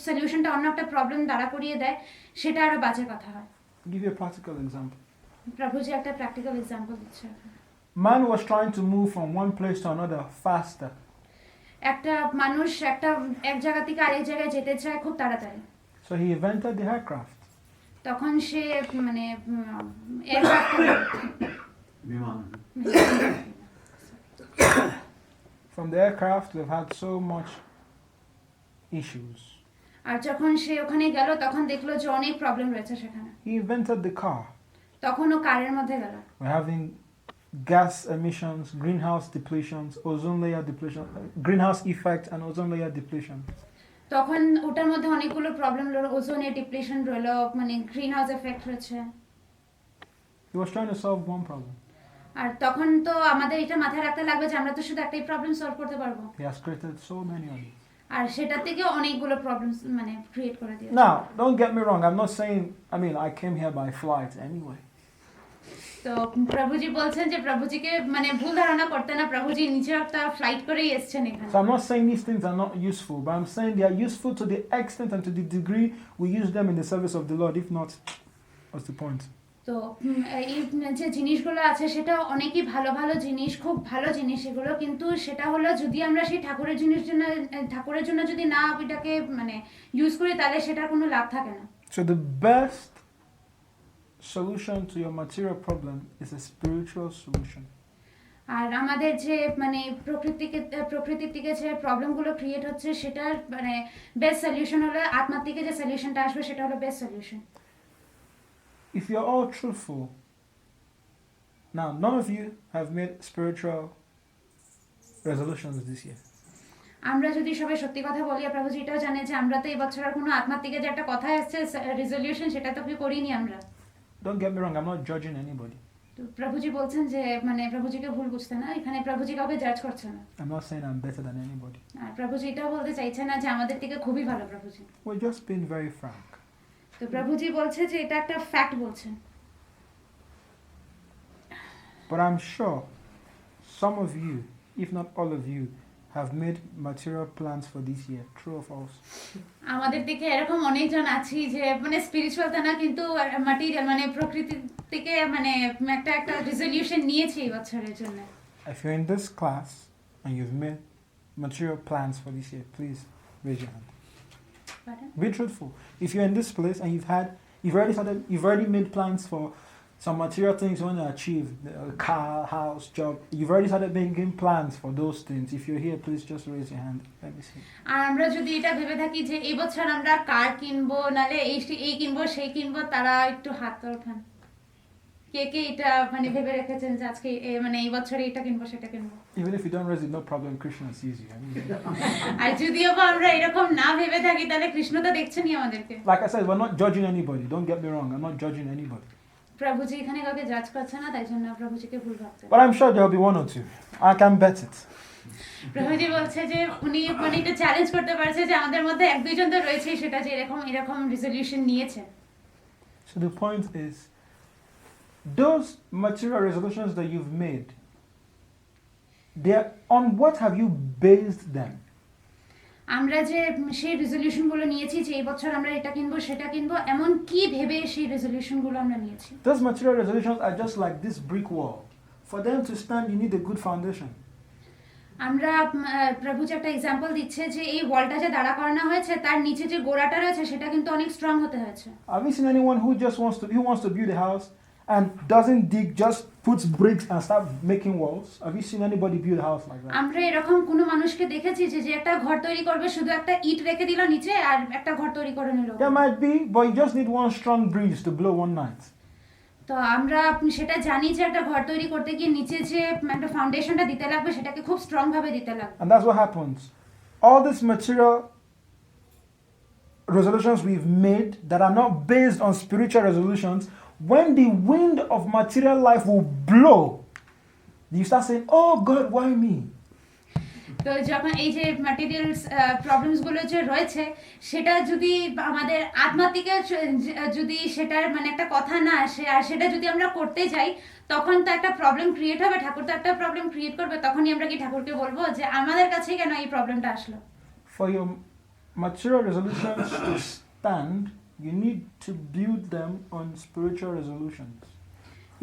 সলিউশনটা অন্য একটা প্রবলেম দাঁড়া করিয়ে দেয়, সেটা আরো বাজে কথা হয়। I'll give you a practical example. প্রভুজি একটা প্র্যাকটিক্যাল এক্সাম্পল দিচ্ছে। Man was trying to move from one place to another faster. একটা মানুষ এক জায়গা থেকে আরেক জায়গায় যেতে চায় খুব তাড়াতাড়ি। So he invented the aircraft. তখন সে মানে এয়ারক্রাফট বিমান। From the aircraft, we've had so much issues. আর যখন সে ওখানে গেল তখন দেখলো যে অনেক প্রবলেম রয়েছে সেখানে। He invented the car. তখন ও কারের মধ্যে গেল। We're having gas emissions, greenhouse depletions, ozone layer depletion, greenhouse effect and ozone layer depletion. তখন ওটার মধ্যে অনেকগুলো প্রবলেম রইল, ওজোনের ডিপ্লেশন রইল, মানে গ্রিন হাউস এফেক্ট রয়েছে। He was trying to solve one problem. আর তখন তো আমাদের এটা মাথায় রাখতে লাগবে যে আমরা তো শুধু একটাই প্রবলেম সলভ করতে পারবো। He has created so many others. আর সেটা থেকে অনেকগুলো প্রবলেমস মানে ক্রিয়েট করে দিয়েছে। Now, don't get me wrong. I'm not saying, I came here by flight anyway. তো প্রভুজি বলছেন যে প্রভুজিকে মানে ভুল ধারণা করতে না, প্রভুজি নিজে একটা ফ্লাইট করেই এসেছেন এখানে। So I'm not saying these things are not useful, but I'm saying they are useful to the extent and to the degree we use them in the service of the Lord. If not, what's the point? তো এই যে জিনিসগুলো আছে সেটা অনেকই ভালো ভালো জিনিস, খুব ভালো জিনিস এগুলো, কিন্তু সেটা হলো যদি আমরা সেই ঠাকুরের জন্য যদি না এটাকে মানে ইউজ করি তাহলে সেটার কোনো লাভ থাকে না। So the best solution to your material problem is a spiritual solution. আর আমাদের যে মানে প্রকৃতির থেকে যে প্রবলেমগুলো ক্রিয়েট হচ্ছে সেটার মানে বেস্ট সলিউশন হলো আত্মার থেকে যে সলিউশনটা আসবে সেটা হলো best solution. If you're all truthful, now none of you have made spiritual resolutions this year. আমরা যদি সবাই সত্যি কথা বলি, প্রভুজি এটাও জানে যে আমরা তো এই বছর আর কোনো আত্মার থেকে যে একটা কথা আসছে রেজলিউশন সেটা তো কেউ করিনি আমরা। Don't get me wrong, I'm not judging anybody. তো প্রভুজি বলছেন যে মানে প্রভুজিকে ভুল বুঝতে না, এখানে প্রভুজি কাউকে জাজ করছে না। I'm not saying I'm better than anybody. আর প্রভুজি এটাও বলতে চাইছে না যে আমাদের থেকে খুবই ভালো প্রভুজি। We're just being very frank. তো প্রভুজি বলছে যে এটা একটা ফ্যাক্ট বলছেন। But I'm sure some of you, if not all of you, have made material plans for this year. True or false? আমাদের দিকে এরকম অনেকজন আছি যে মানে স্পিরিচুয়াল তা না কিন্তু ম্যাটেরিয়াল মানে প্রকৃতি থেকে মানে একটা রেজলিউশন নিয়েছি এই বছরের জন্য। If you're in this class and you've made material plans for this year, please raise your hand. Pardon? Be truthful. If you're in this place and you've already made plans for some material things you want to achieve, a car, house, job. You've already started making plans for those things. If you're here, please just raise your hand. Let me see. আর আমরা যদি এটা ভেবে থাকি যে এই বছর আমরা কার কিনবো নালে এই কিনবো সেই কিনবো, তারা একটু হাত ওঠান। কে কে এটা মানে ভেবে রেখেছেন যে আজকে মানে এই বছরে এটা কিনবো সেটা কিনবো? Even if you don't raise it, no problem. Krishna sees you. আর যদিও বা আমরা এরকম না ভেবে থাকি তাহলে কৃষ্ণ তো দেখছেনই আমাদেরকে। Like I said, we're not judging anybody. Don't get me wrong. I'm not judging anybody. প্রভুজি এখানে কাউকে জাজ করছে না, তাই জন্য প্রভুজিকে ভুল ভাবতে। But I'm sure there'll be one or two. I can bet it. প্রভুজি বলছে যে উনি মানে এটা চ্যালেঞ্জ করতে পারছে যে আমাদের মধ্যে এক দুইজন তো রয়েছে সেটা যে এরকম রেজলিউশন নিয়েছে। So the point is, those material resolutions that you've made, on what have you based them? আমরা যে সেই রেজলিউশনগুলো নিয়েছি যে এই বছর আমরা এটা কিনবো সেটা কিনবো, এমন কি ভেবে সেই রেজলিউশনগুলো আমরা নিয়েছি? Those material resolutions are just like this brick wall. For them to stand, you need a good foundation. আমরা প্রভুজি একটা এক্সাম্পল দিচ্ছে যে এই ওয়ালটা যে দাঁড়া করানো হয়েছে তার নিচে যে গোড়াটা রয়েছে সেটা কিন্তু অনেক স্ট্রং হতে হয়েছে। Have you seen anyone who wants to build a house and doesn't dig, just puts bricks and start making walls? Have you seen anybody build a house like that? আমরা এরকম কোনো মানুষকে দেখেছি যে একটা ঘর তৈরি করবে শুধু একটা ইট রেখে দিল নিচে আর একটা ঘর তৈরি করে নিল? There might be, but you just need one strong breeze to blow one night. তো আমরা সেটা জানি যে একটা ঘর তৈরি করতে গিয়ে নিচে যে একটা ফাউন্ডেশনটা দিতে লাগবে সেটাকে খুব স্ট্রং ভাবে দিতে লাগবে। And that's what happens. All these material resolutions we've made that are not based on spiritual resolutions, when the wind of material life will blow, you start saying, oh God, why me? তো যখন এই যে materials problems গুলো যে রয়েছে সেটা যদি আমাদের আত্মা থেকে যদি সেটার মানে একটা কথা না আসে আর সেটা যদি আমরা করতে যাই তখন তো একটা প্রবলেম ক্রিয়েট হবে, ঠাকুর তো একটা প্রবলেম ক্রিয়েট করবে, তখনই আমরা কি ঠাকুরকে বলবো যে আমাদের কাছে কেন এই প্রবলেমটা আসলো? For your mature resolutions to stand, you need to build them on spiritual resolutions.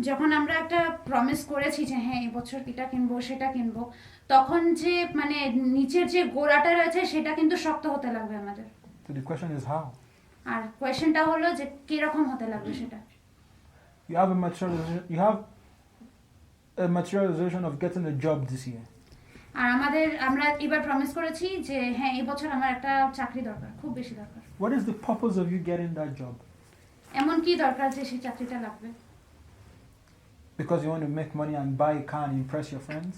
যখন আমরা একটা প্রমিস করেছি যে হ্যাঁ এই বছর এটা কিনবো সেটা কিনবো, তখন যে মানে নিচের যে গোড়াটা রয়েছে সেটা কিন্তু শক্ত হতে লাগবে আমাদের। So the question is how? আর কোয়েশ্চেনটা হলো যে কিরকম হতে লাগবে সেটা। You have a mature resolution of getting a job this year. আর আমরা এবার প্রমিস করেছি যে হ্যাঁ এই বছর আমার একটা চাকরি দরকার, খুব বেশি দরকার। What is the purpose of you getting that job? এমন কি দরকার যে সেই চাকরিটা লাগবে? Because you want to make money and buy a car and impress your friends?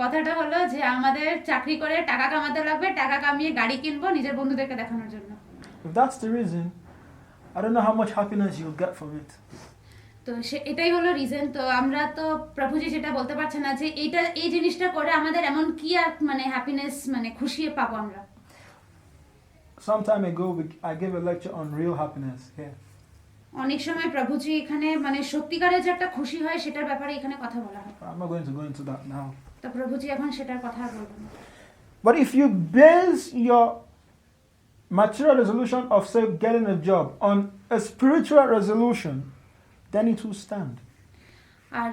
কথাটা হলো যে আমাদের চাকরি করে টাকা কামাতে লাগবে, টাকা কামিয়ে গাড়ি কিনবো নিজের বন্ধুদেরকে দেখানোর জন্য। If that's the reason, I don't know how much happiness you'll get from it. তো এটাই হলো রিজন। তো আমরা তো প্রভুজি সেটা বলতে পারছে না যে এই জিনিসটা করে আমাদের এমন কি আর মানে হ্যাপিনেস মানে খুশি পাবো আমরা। Some time ago, I gave a lecture on real happiness here. অনেক সময় প্রভুজি এখানে মানে সত্যিকারের যে একটা খুশি হয় সেটার ব্যাপারে এখানে কথা বলা হয়। I'm not going to go into that now. তো প্রভুজি এখন সেটার কথা বলবেন না। But if you base your mature resolution of, say, getting a job on a spiritual resolution, then it will stand. আর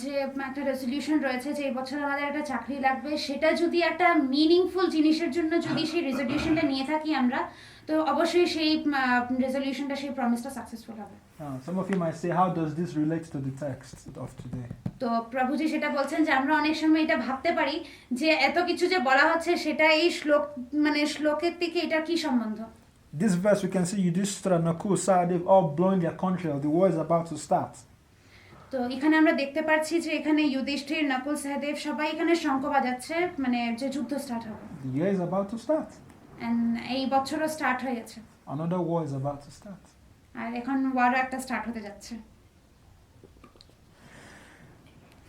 যে একটা রেজলিউশন রয়েছে যে এই বছর আমাদের একটা চাকরি লাগবে, সেটা যদি একটা মিনিংফুল জিনিসের জন্য যদি সেই রেজলিউশনটা নিয়ে থাকি আমরা, তো অবশ্যই সেই রেজলিউশনটা সেই প্রমিসটা সাকসেসফুল হবে। Some of you might say, how does this relate to the text of today? তো প্রভুজি সেটা বলছেন যে আমরা অনেক সময় এটা ভাবতে পারি যে এত কিছু যে বলা হচ্ছে সেটা এই শ্লোকের থেকে এটা কি সম্বন্ধ? This verse we can see Yudhishthira, Nakul, Sahadev all blowing their conch shell. The war is about to start. তো এখানে আমরা দেখতে পাচ্ছি যে এখানে যুধিষ্ঠির, নকুল, সহদেব সবাই এখানে শঙ্খ বাজাচ্ছে, মানে যে যুদ্ধ স্টার্ট হবে। The year is about to start. And এই বছরও স্টার্ট হয়ে গেছে। Another war is about to start. আর এখন ওয়ারও একটা স্টার্ট হতে যাচ্ছে।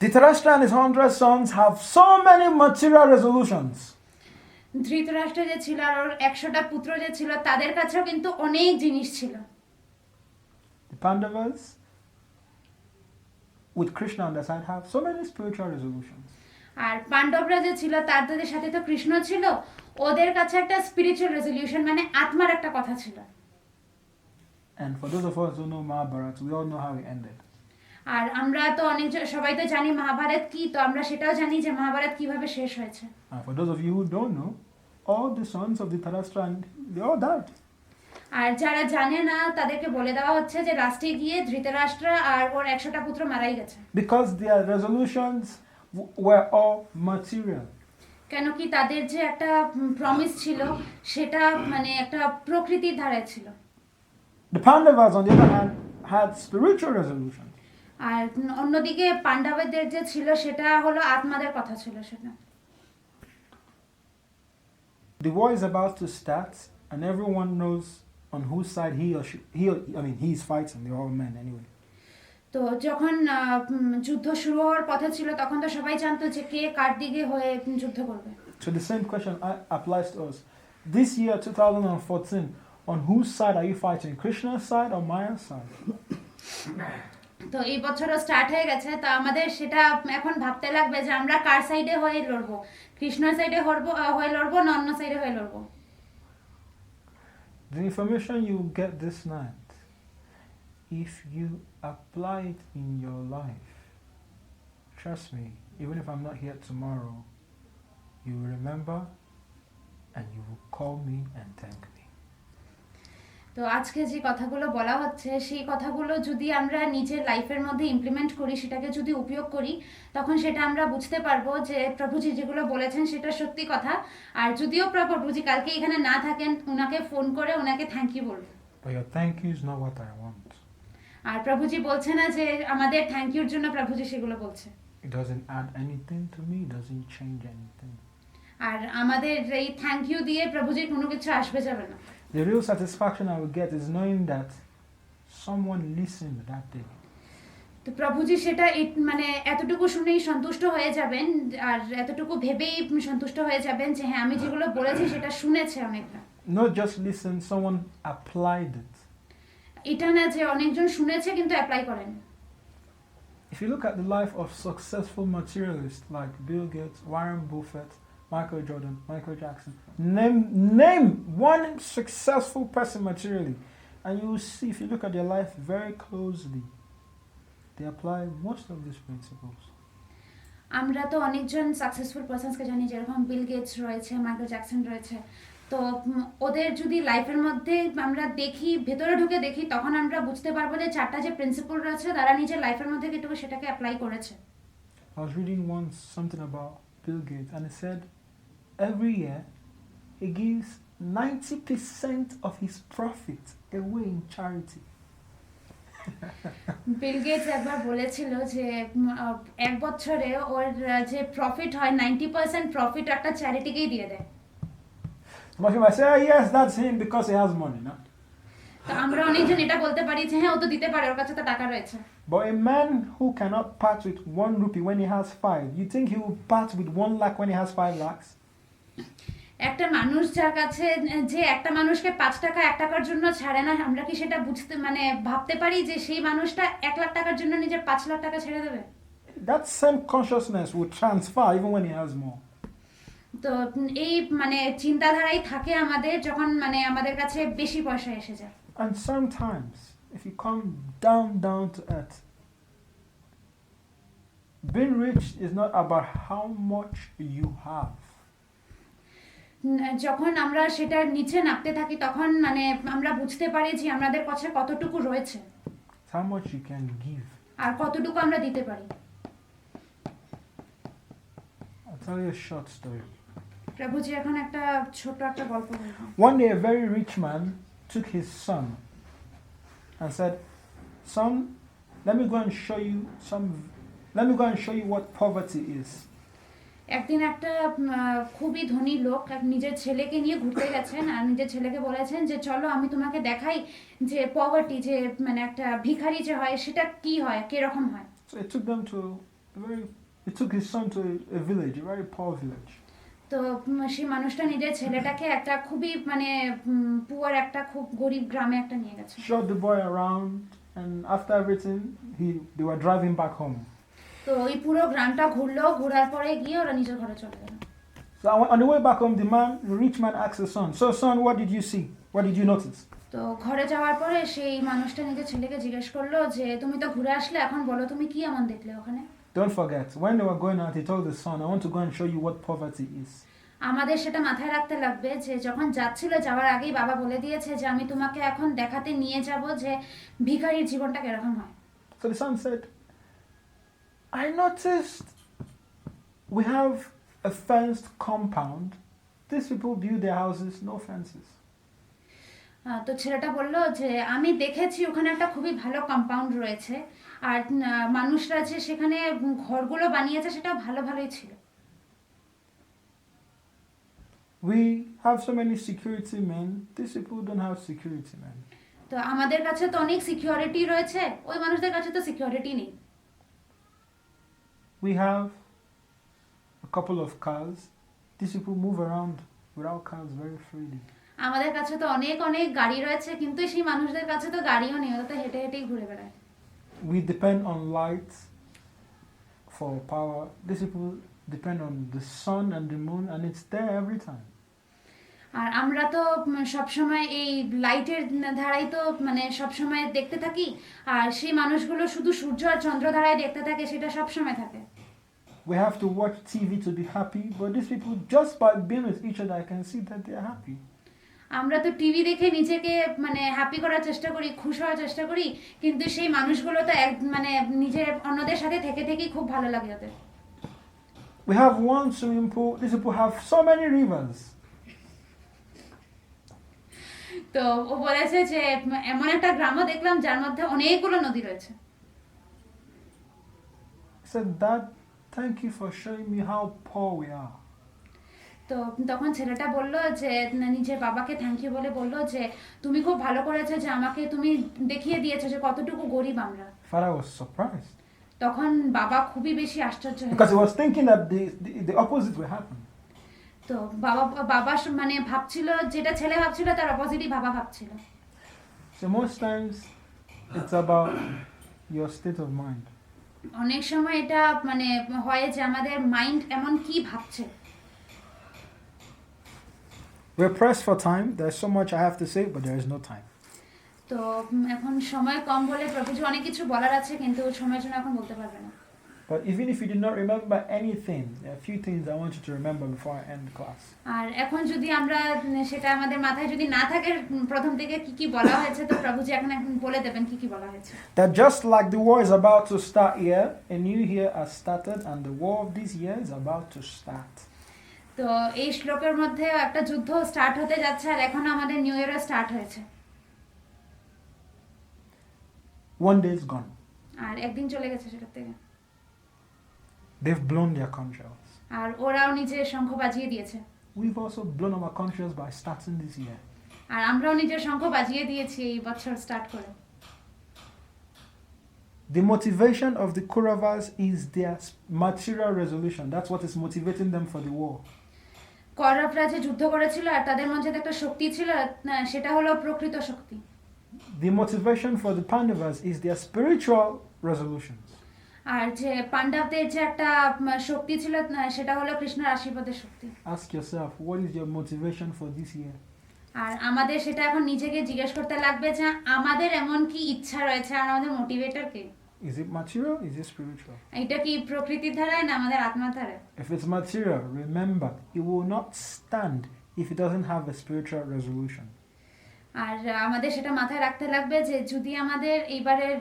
Dhritarashtra and his 100 sons have so many material resolutions. Dhritarashtra যে ছিল আর ওর 100টা পুত্র যে ছিল তাদের কাছেও কিন্তু অনেক জিনিস ছিল। The Pandavas with Krishna on their side have so many spiritual resolutions. আর পাণ্ডবরা যে ছিল তাদের সাথে তো কৃষ্ণ ছিল, ওদের কাছে একটা স্পিরিচুয়াল রেজলিউশন মানে আত্মার একটা কথা ছিল। And for those of us who know Mahabharata, we all know how it ended. আর আমরা তো সবাই তো জানি মহাভারত কি, তো আমরা সেটাও জানি যে মহাভারত কিভাবে শেষ হয়েছে। And for those of you who don't know, all the sons of Dhritarashtra, they all died. আর যারা জানে না তাদেরকে বলে দেওয়া হচ্ছে যে লাস্টে গিয়ে ধৃতরাষ্ট্র আর ওর 100টা পুত্র মারাই গেছে। Because their resolutions were all material. কেন কি তাদের যে একটা প্রমিস ছিল সেটা মানে একটা প্রকৃতির ধারায় ছিল। The Pandavas, on the other hand, had spiritual resolutions. আর অন্যদিকে পাণ্ডবদের যে ছিল সেটা হলো আত্মাদের কথা ছিল সেটা। The war is about to start, and everyone knows on whose side he is fighting. They're all men anyway. তো যখন যুদ্ধ শুরু হওয়ার পথে ছিল তখন তো সবাই জানতো যে কে কার দিকে হয়ে যুদ্ধ করবে। So the same question applies to us. This year, 2014, on whose side are you fighting? Krishna's side or Maya's side? তো এই বছরও স্টার্ট হয়ে গেছে, তো আমাদের সেটা এখন ভাবতে লাগবে যে আমরা কার সাইডে হয়ে লড়বো, কৃষ্ণর সাইডে হয়ে লড়বো না অন্য সাইডে হয়ে লড়বো। The information you get this night, if you apply it in your life, trust me, even if I'm not here tomorrow, you will remember and you will call me and thank me. তো আজকে যে কথাগুলো বলা হচ্ছে সেই কথাগুলো যদি আমরা নিজের লাইফের মধ্যে ইমপ্লিমেন্ট করি, সেটাকে যদি উপয়োগ করি, তখন সেটা আমরা বুঝতে পারবো যে প্রভুজি যেগুলো বলেছেন সেটা সত্যি কথা। আর যদিও প্রভুজি কালকে এখানে না থাকেন, ওনাকে ফোন করে ওনাকে থ্যাংক ইউ বলবো। But your thank you is not what I want. আর প্রভুজি বলছে না যে আমাদের থ্যাংক ইউর জন্য প্রভুজি সেগুলো বলছে। It doesn't add anything to me, it doesn't change anything. আর আমাদের এই থ্যাংক ইউ দিয়ে প্রভুজির কোনো কিছু আসবে যাবে না। The real satisfaction I will get is knowing that someone listened that day. তো প্রভুজি সেটা মানে এতটুকু শুনেই সন্তুষ্ট হয়ে যাবেন আর এতটুকু ভেবেই সন্তুষ্ট হয়ে যাবেন যে হ্যাঁ আমি যেগুলো বলেছি সেটা শুনেছে অনেকটা। Not just listen, someone applied it. এটা না যে অনেকজন শুনেছে কিন্তু অ্যাপ্লাই করেন। If you look at the life of successful materialists like Bill Gates, Warren Buffett, Michael Jordan, Michael Jackson, name one successful person materially, and you will see, if you look at their life very closely, they apply most of these principles. আমরা তো অনেকজন successful পারসনসকে জানি, যেরকম Bill Gates রয়েছে, Michael Jackson রয়েছে। তো ওদের যদি লাইফের মধ্যে আমরা দেখি, ভেতরে ঢুকে দেখি, তখন আমরা বুঝতে পারবো যে চারটা যে প্রিন্সিপল রয়েছে তারা নিজের লাইফের মধ্যে কিন্তু সেটাকে অ্যাপ্লাই করেছে। I was reading once something about Bill Gates, and it said every year he gives 90% of his profit away in charity. Bill Gates একবার বলেছিল যে এক বছরে ওর যে প্রফিট হয় 90% প্রফিট একটা চ্যারিটিকেই দিয়ে দেয়। But you might say, oh, yes, that's him because he has money, no? তো আমরা অনেকজন এটা বলতে পারি যে হ্যাঁ ও তো দিতে পারে, ওর কাছে তো টাকা রয়েছে। But a man who cannot part with 1 rupee when he has 5, you think he will part with 1 lakh when he has 5 lakhs? একটা মানুষ যার কাছে, যে একটা মানুষকে 5 টাকা 1 টাকার জন্য ছাড়ে না, আমরা কি সেটা বুঝতে মানে ভাবতে পারি যে সেই মানুষটা 1 লাখ টাকার জন্য নিজের 5 লাখ টাকা ছেড়ে দেবে? That same consciousness will transfer even when he has more. তো এই মানে চিন্তাধারাই থাকে আমাদের যখন মানে আমাদের কাছে বেশি পয়সা এসে যায়। And sometimes, if you come down to earth, being rich is not about how much you have. যখন আমরা সেটার নিচে নামতে থাকি তখন মানে আমরা বুঝতে পারি যে আমাদের কাছে কতটুকু রয়েছে, It's how much you can give. আর কতটুকু আমরা দিতে পারি। I'll tell you a short story. প্রভুজি এখন একটা ছোট একটা গল্প বলবো। One day, a very rich man took his son and said, "Son, let me go and show you what poverty is." একদিন একটা খুবই ধনী লোক নিজের ছেলেকে নিয়ে ঘুরতে গেছেন আর নিজের ছেলেকে বলেছেন যে চলো আমি তোমাকে দেখাই যে পভার্টি, যে মানে একটা ভিখারি যে হয় সেটা কি হয়, কিরকম হয়। So he took his son to a village, a very poor village. তো সেই মানুষটা নিজের ছেলেটাকে একটা খুবই মানে পুয়ার একটা খুব গরিব গ্রামে একটা নিয়ে গেছে। Showed the boy around, and after everything, they were driving back home. তো ওই পুরো গ্রামটা ঘুরলো, ঘোরার পরে গিয়ে ওরা নিজের ঘরে চলে গেল। So on the way back home, the rich man asked the son, "So son, what did you see? What did you notice?" তো ঘরে যাওয়ার পরে সেই মানুষটা নিজের ছেলেকে জিজ্ঞেস করলো যে তুমি তো ঘুরে আসলে, এখন বলো তুমি কি এমন দেখলে ওখানে। Don't forget, when they were going out, he told the son, "I want to go and show you what poverty is." আমাদের সেটা মাথায় রাখতে লাগবে যে যখন যাচ্ছিল, যাওয়ার আগেই বাবা বলে দিয়েছে যে আমি তোমাকে এখন দেখাতে নিয়ে যাব যে ভিখারির জীবনটা কিরকম হয়। So the son said, "I noticed we have a fenced compound. These people build their houses, no fences." তো ছেলেটা বললো যে আমি দেখেছি ওখানে একটা খুবই ভালো কম্পাউন্ড রয়েছে, আর মানুষরা যে সেখানে ঘরগুলো বানিয়েছে সেটাও ভালোই ছিল। We have so many security men. These people don't have security men. তো আমাদের কাছে তো অনেক সিকিউরিটি রয়েছে, ওই মানুষদের কাছে তো সিকিউরিটি নেই। We have a couple of cars. These people move around without cars very freely. আমাদের কাছে তো অনেক গাড়ি রয়েছে, কিন্তু সেই মানুষদের কাছে তো গাড়িও নেই, ওরা তো হেঁটেই ঘুরে বেড়ায়। We depend on light for power. These people depend on the sun and the moon, and it's there every time. আর আমরা তো সবসময় এই লাইটের ধারাই তো মানে সবসময় দেখতে থাকি, আর সেই মানুষগুলো শুধু সূর্য আর চন্দ্র ধারায় দেখতে থাকে, সেটা সবসময় থাকে। We have to watch TV to be happy, but these people, just by being with each other, I can see that they are happy. আমরা তো টিভি দেখে নিজেকে মানে হ্যাপি করার চেষ্টা করি, খুশি হওয়ার চেষ্টা করি, কিন্তু সেই মানুষগুলো তো মানে নিজের অন্যদের সাথে থেকেই খুব ভালো লাগে ওদের। We have one swimming pool. These people have so many rivers. তো ও বলেছে যে এমন একটা গ্রামও দেখলাম যার মধ্যে অনেকগুলো নদী রয়েছে। I said, "Dad, thank you for showing me how poor we are." তো তখন ছেলেটা বলল যে নিজের বাবাকে থ্যাংক ইউ বলে বলল যে তুমি খুব ভালো করেছো যে আমাকে তুমি দেখিয়ে দিয়েছো যে কতটুকু গরিব আমরা। Father was surprised তখন বাবা খুবই বেশি আশ্চর্য হয়ে because he was thinking that the opposite will happen. তো বাবা মানে ভাবছিল যেটা ছেলে ভাবছিল তার অপোজিটই বাবা ভাবছিল। So most times it's about your state of mind. অনেক সময় এটা মানে হয় যে আমাদের মাইন্ড এমন কি ভাবছে। We're pressed for time. There's so much I have to say, but there is no time. তো এখন সময় কম বলে প্রভুজি অনেক কিছু বলার আছে কিন্তু সময়ের জন্য এখন বলতে পারবে না। But even if you did not remember anything, there are a few things I want you to remember before I end the class. আর এখন যদি আমরা সেটা আমাদের মাথায় যদি না থাকে প্রথম থেকে কি কি বলা হয়েছে তো প্রভুজি এখন বলে দেবেন কি কি বলা হয়েছে। That just like the war is about to start here, a new year has started, and the war of this year is about to start. তো এই শ্লোকের মধ্যে একটা যুদ্ধ স্টার্ট হতে যাচ্ছে আর এখন আমাদের নিউ ইয়ার স্টার্ট হয়েছে। One day is gone. আর একদিন চলে গেছে সেটার থেকে। They've blown their conch shells. আর ওরাও নিজের শঙ্খ বাজিয়ে দিয়েছে। We've also blown our conch shells by starting this year. আর আমরাও নিজের শঙ্খ বাজিয়ে দিয়েছি এই বছর স্টার্ট করে। The motivation of the Kauravas is their material resolution. That's what is motivating them for the war. কৌরবরা যে যুদ্ধ করেছিল আর তাদের মধ্যে একটা শক্তি ছিল সেটা হলো প্রকৃত শক্তি। The motivation for the Pandavas is their spiritual resolutions. আর যে পাণ্ডবদের যে একটা শক্তি ছিল সেটা হলো কৃষ্ণের আশীর্বাদের শক্তি। Ask yourself, what is your motivation for this year? আর আমাদের সেটা এখন নিজেকে জিজ্ঞেস করতে লাগবে যে আমাদের এমন কি ইচ্ছা রয়েছে আর আমাদের motivator K? Is it material? Is it spiritual? এটা কি প্রকৃতির ধারায় না আমাদের আত্মার ধারায়? If it's material, remember, it will not stand if it doesn't have a spiritual resolution. আর আমাদের সেটা মাথায় রাখতে লাগবে যে যদি আমাদের এইবারের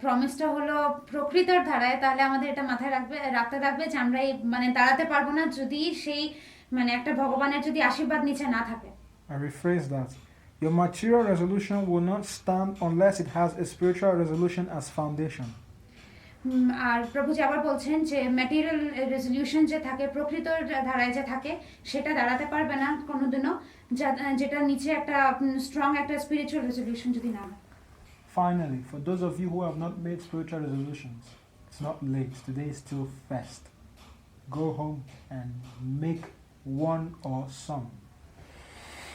প্রমিসটা হলো প্রকৃতির ধারায় তাহলে আমাদের এটা মাথায় রাখতে থাকবে যে আমরা এই মানে দাঁড়াতে পারবো না যদি সেই মানে একটা ভগবানের যদি আশীর্বাদ নিচে না থাকে। I rephrase that. Your material resolution will not stand unless it has a spiritual resolution as foundation. আর প্রভুজি আবার বলছেন যে ম্যাটেরিয়াল রেজলিউশন যে থাকে প্রকৃতির ধারায় যে থাকে সেটা দাঁড়াতে পারবে না কোনোদিনও যেটা নিচে একটা স্ট্রং একটা স্পিরিচুয়াল রেজলিউশন যদি না হয়। Finally, for those of you who have not made spiritual resolutions, it's not late. Today is still first. Go home and make one or some.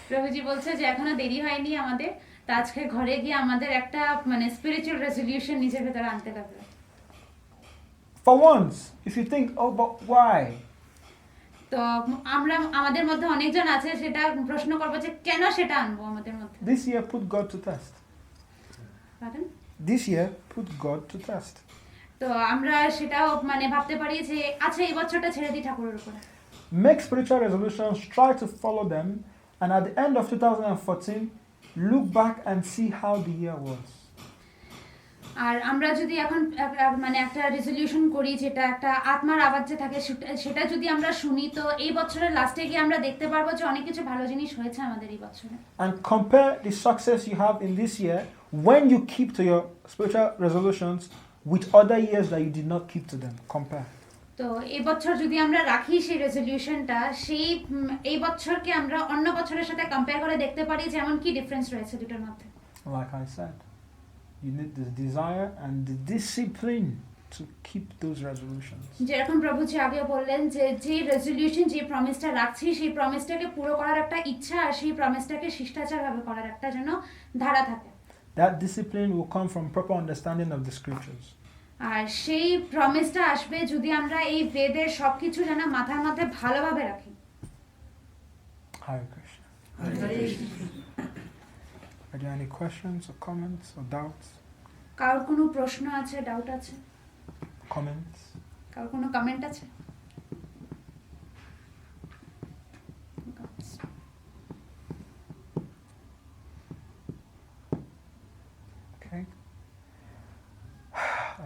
প্রভুজি বলছে যে এখনো দেরি হয়নি আমাদের, তা আজকে ঘরে গিয়ে আমাদের একটা মানে স্পিরিচুয়াল রেজলিউশন নিজের ভেতরে আনতে হবে। For once, if you think, oh, but why? তো আমরা আমাদের মধ্যে অনেকজন আছে সেটা প্রশ্ন করব যে কেন সেটা আনবো আমাদের মধ্যে। This year, put God to test. Pardon? This year, put God to test. তো আমরা সেটাও মানে ভাবতে পারি যে আচ্ছা এই বছরটা ছেড়ে দিই ঠাকুরের উপরে। Make spiritual resolutions, try to follow them, and at the end of 2014, look back and see how the year was. আর আমরা যদি এখন মানে একটা রেজলিউশন করি যেটা একটা আত্মার আওয়াজ যে থাকে সেটা যদি আমরা শুনি তো এই বছরের লাস্টে গিয়ে আমরা দেখতে পারবো যে অনেক কিছু ভালো জিনিস হয়েছে আমাদের এই বছরে। And compare the success you have in this year when you keep to your spiritual resolutions with other years that you did not keep to them. Compare. তো এই বছর যদি আমরা রাখি সেই রেজলিউশনটা সেই এই বছরকে আমরা অন্য বছরের সাথে কম্পেয়ার করে দেখতে পারি যে এমন কি ডিফারেন্স রয়েছে দুটোর মধ্যে। Like I said, you need the desire and the discipline to keep those resolutions. যেরকম প্রভুজি আগে বললেন যে যে রেজলিউশন যে প্রমিসটা রাখছি সেই প্রমিসটাকে পুরো করার একটা ইচ্ছা আর সেই প্রমিসটাকে শিষ্টাচারভাবে করার একটা যেন ধারা থাকে। That discipline will come from proper understanding of the scriptures. আর সেই প্রমিসটা আসবে যদি আমরা এই বেদের সবকিছু যেন মাথার মধ্যে ভালোভাবে রাখি। Hare Krishna. Are there any questions or comments or doubts? কারোর কোনো প্রশ্ন আছে, ডাউট আছে? Comments? কারোর কোনো কমেন্ট আছে? Okay.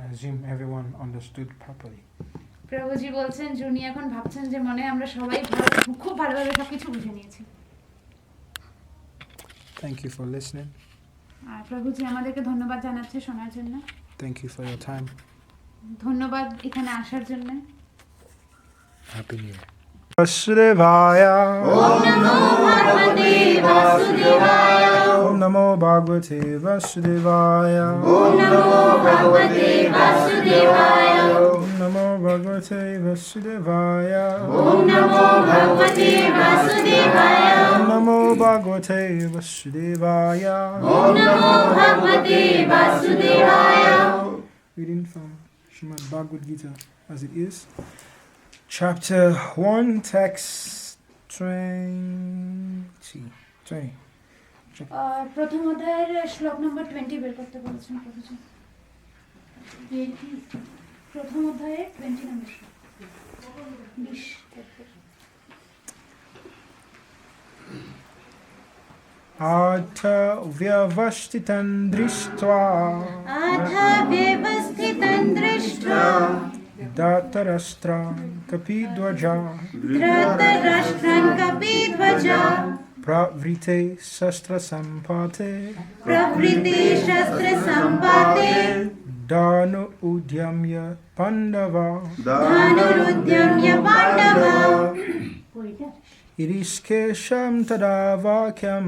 I assume everyone understood properly. প্রভুজি বলছেন জুনি এখন ভাবছেন যে মনে আমরা সবাই খুব ভালোভাবে সবকিছু বুঝে নিয়েছি। Thank you for listening. আর প্রভুজি আমাদেরকে ধন্যবাদ জানাচ্ছে শোনার জন্য। Thank you for your time. ধন্যবাদ এখানে আসার জন্য। Happy New Year. Vasudevaya. Om Namo Bhagavate Vasudevaya. Om Namo Bhagavate Vasudevaya. Om Namo Bhagavate Vasudevaya. Om Namo Bhagavate Vasudevaya. Om Namo Bhagavate Vasudevaya. Om Namo Bhagavate Vasudevaya. Om Namo Bhagavate Vasudevaya. Reading from Srimad Bhagavad Gita as it is. Chapter 1, text 20. প্রথম অধ্যায়ের শ্লোক নম্বর 20 বের করতে বলেছেন প্রভুজি। প্রথম অধ্যায়ের 20 নম্বর শ্লোক 20 Atha vyavashtitan drishtva Atha vyavasthitan drishtva Datarastran kapidvaja Dhritarashtrang kapidvaja Pravrite sastra sampate Pravrite shastra sampate Danu udyamya pandava Dhanurudyamya Pandava Iriskesham tadavakyam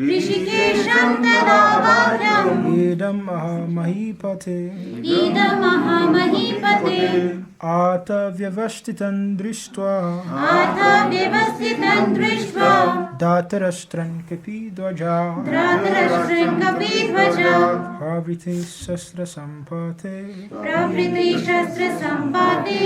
Rishikesham tadavakyam Idam ahamahipate Idam ahamahipate Ata vyavashtitan drishtva Atha vyavasthitan drishtva Datarastran kapidvaja Dhritarashtrang kapidvaja Pravrite sastra sampate Pravrite shastra sampate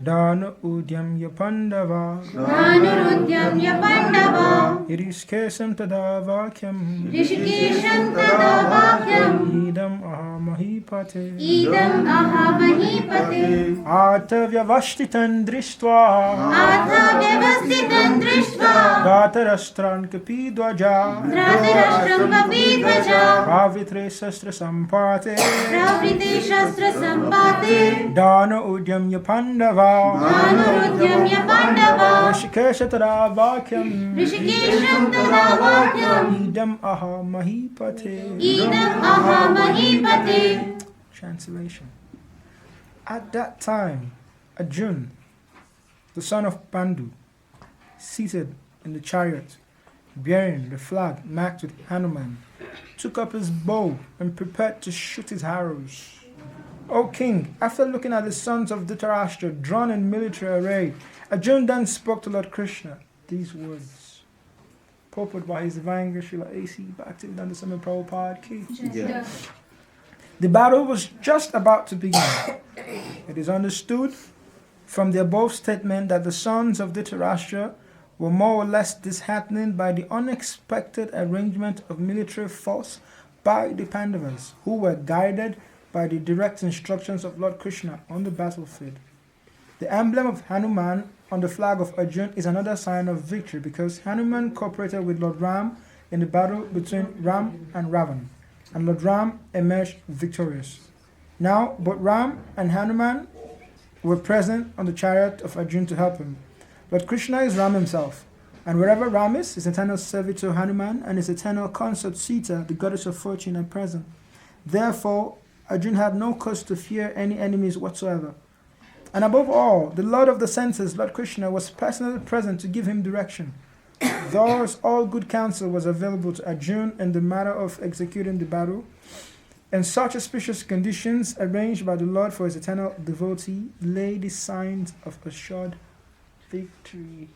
Dana udyamya pandava Dhanurudyamya Pandava Iriskesam tadavakyam Rishikesham tadavakyam Idam ahamahipate Idam ahamahipate Ata vyavashtitan drishtva Atha vyavasthitan drishtva Datarastran kapidvaja Dhritarashtrang kapidvaja Pravrite sastra sampate Pravrite shastra sampate Dana udyamya pandava Dhanurudyamya Pandava Rishikesha tadavakyam Rishikesham tadavakyam Idam ahamahipate. Idam ahamahipate. Translation. At that time, Arjuna, the son of Pandu, seated in the chariot, bearing the flag marked with Hanuman, took up his bow and prepared to shoot his arrows. O king, after looking at the sons of Dhritarashtra drawn in military array, Arjuna then spoke to Lord Krishna these words. Purport by His Divine Grace Srila A.C. Bhaktivedanta Swami Prabhupada Ki. Yeah. The battle was just about to begin. It is understood from the above statement that the sons of Dhritarashtra were more or less disheartened by the unexpected arrangement of military force by the Pandavas, who were guided by the direct instructions of Lord Krishna on the battlefield. The emblem of Hanuman on the flag of Arjuna is another sign of victory because Hanuman cooperated with Lord Ram in the battle between Ram and Ravan, and Lord Ram emerged victorious. Now, both Ram and Hanuman were present on the chariot of Arjuna to help him. Lord Krishna is Ram himself, and wherever Ram is, his eternal servitor Hanuman and his eternal consort Sita, the goddess of fortune, are present. Therefore, Arjuna had no cause to fear any enemies whatsoever. And above all, the Lord of the senses, Lord Krishna, was personally present to give him direction. Thus, all good counsel was available to Arjuna in the matter of executing the battle. In such auspicious conditions, arranged by the Lord for his eternal devotee, lay the signs of assured victory.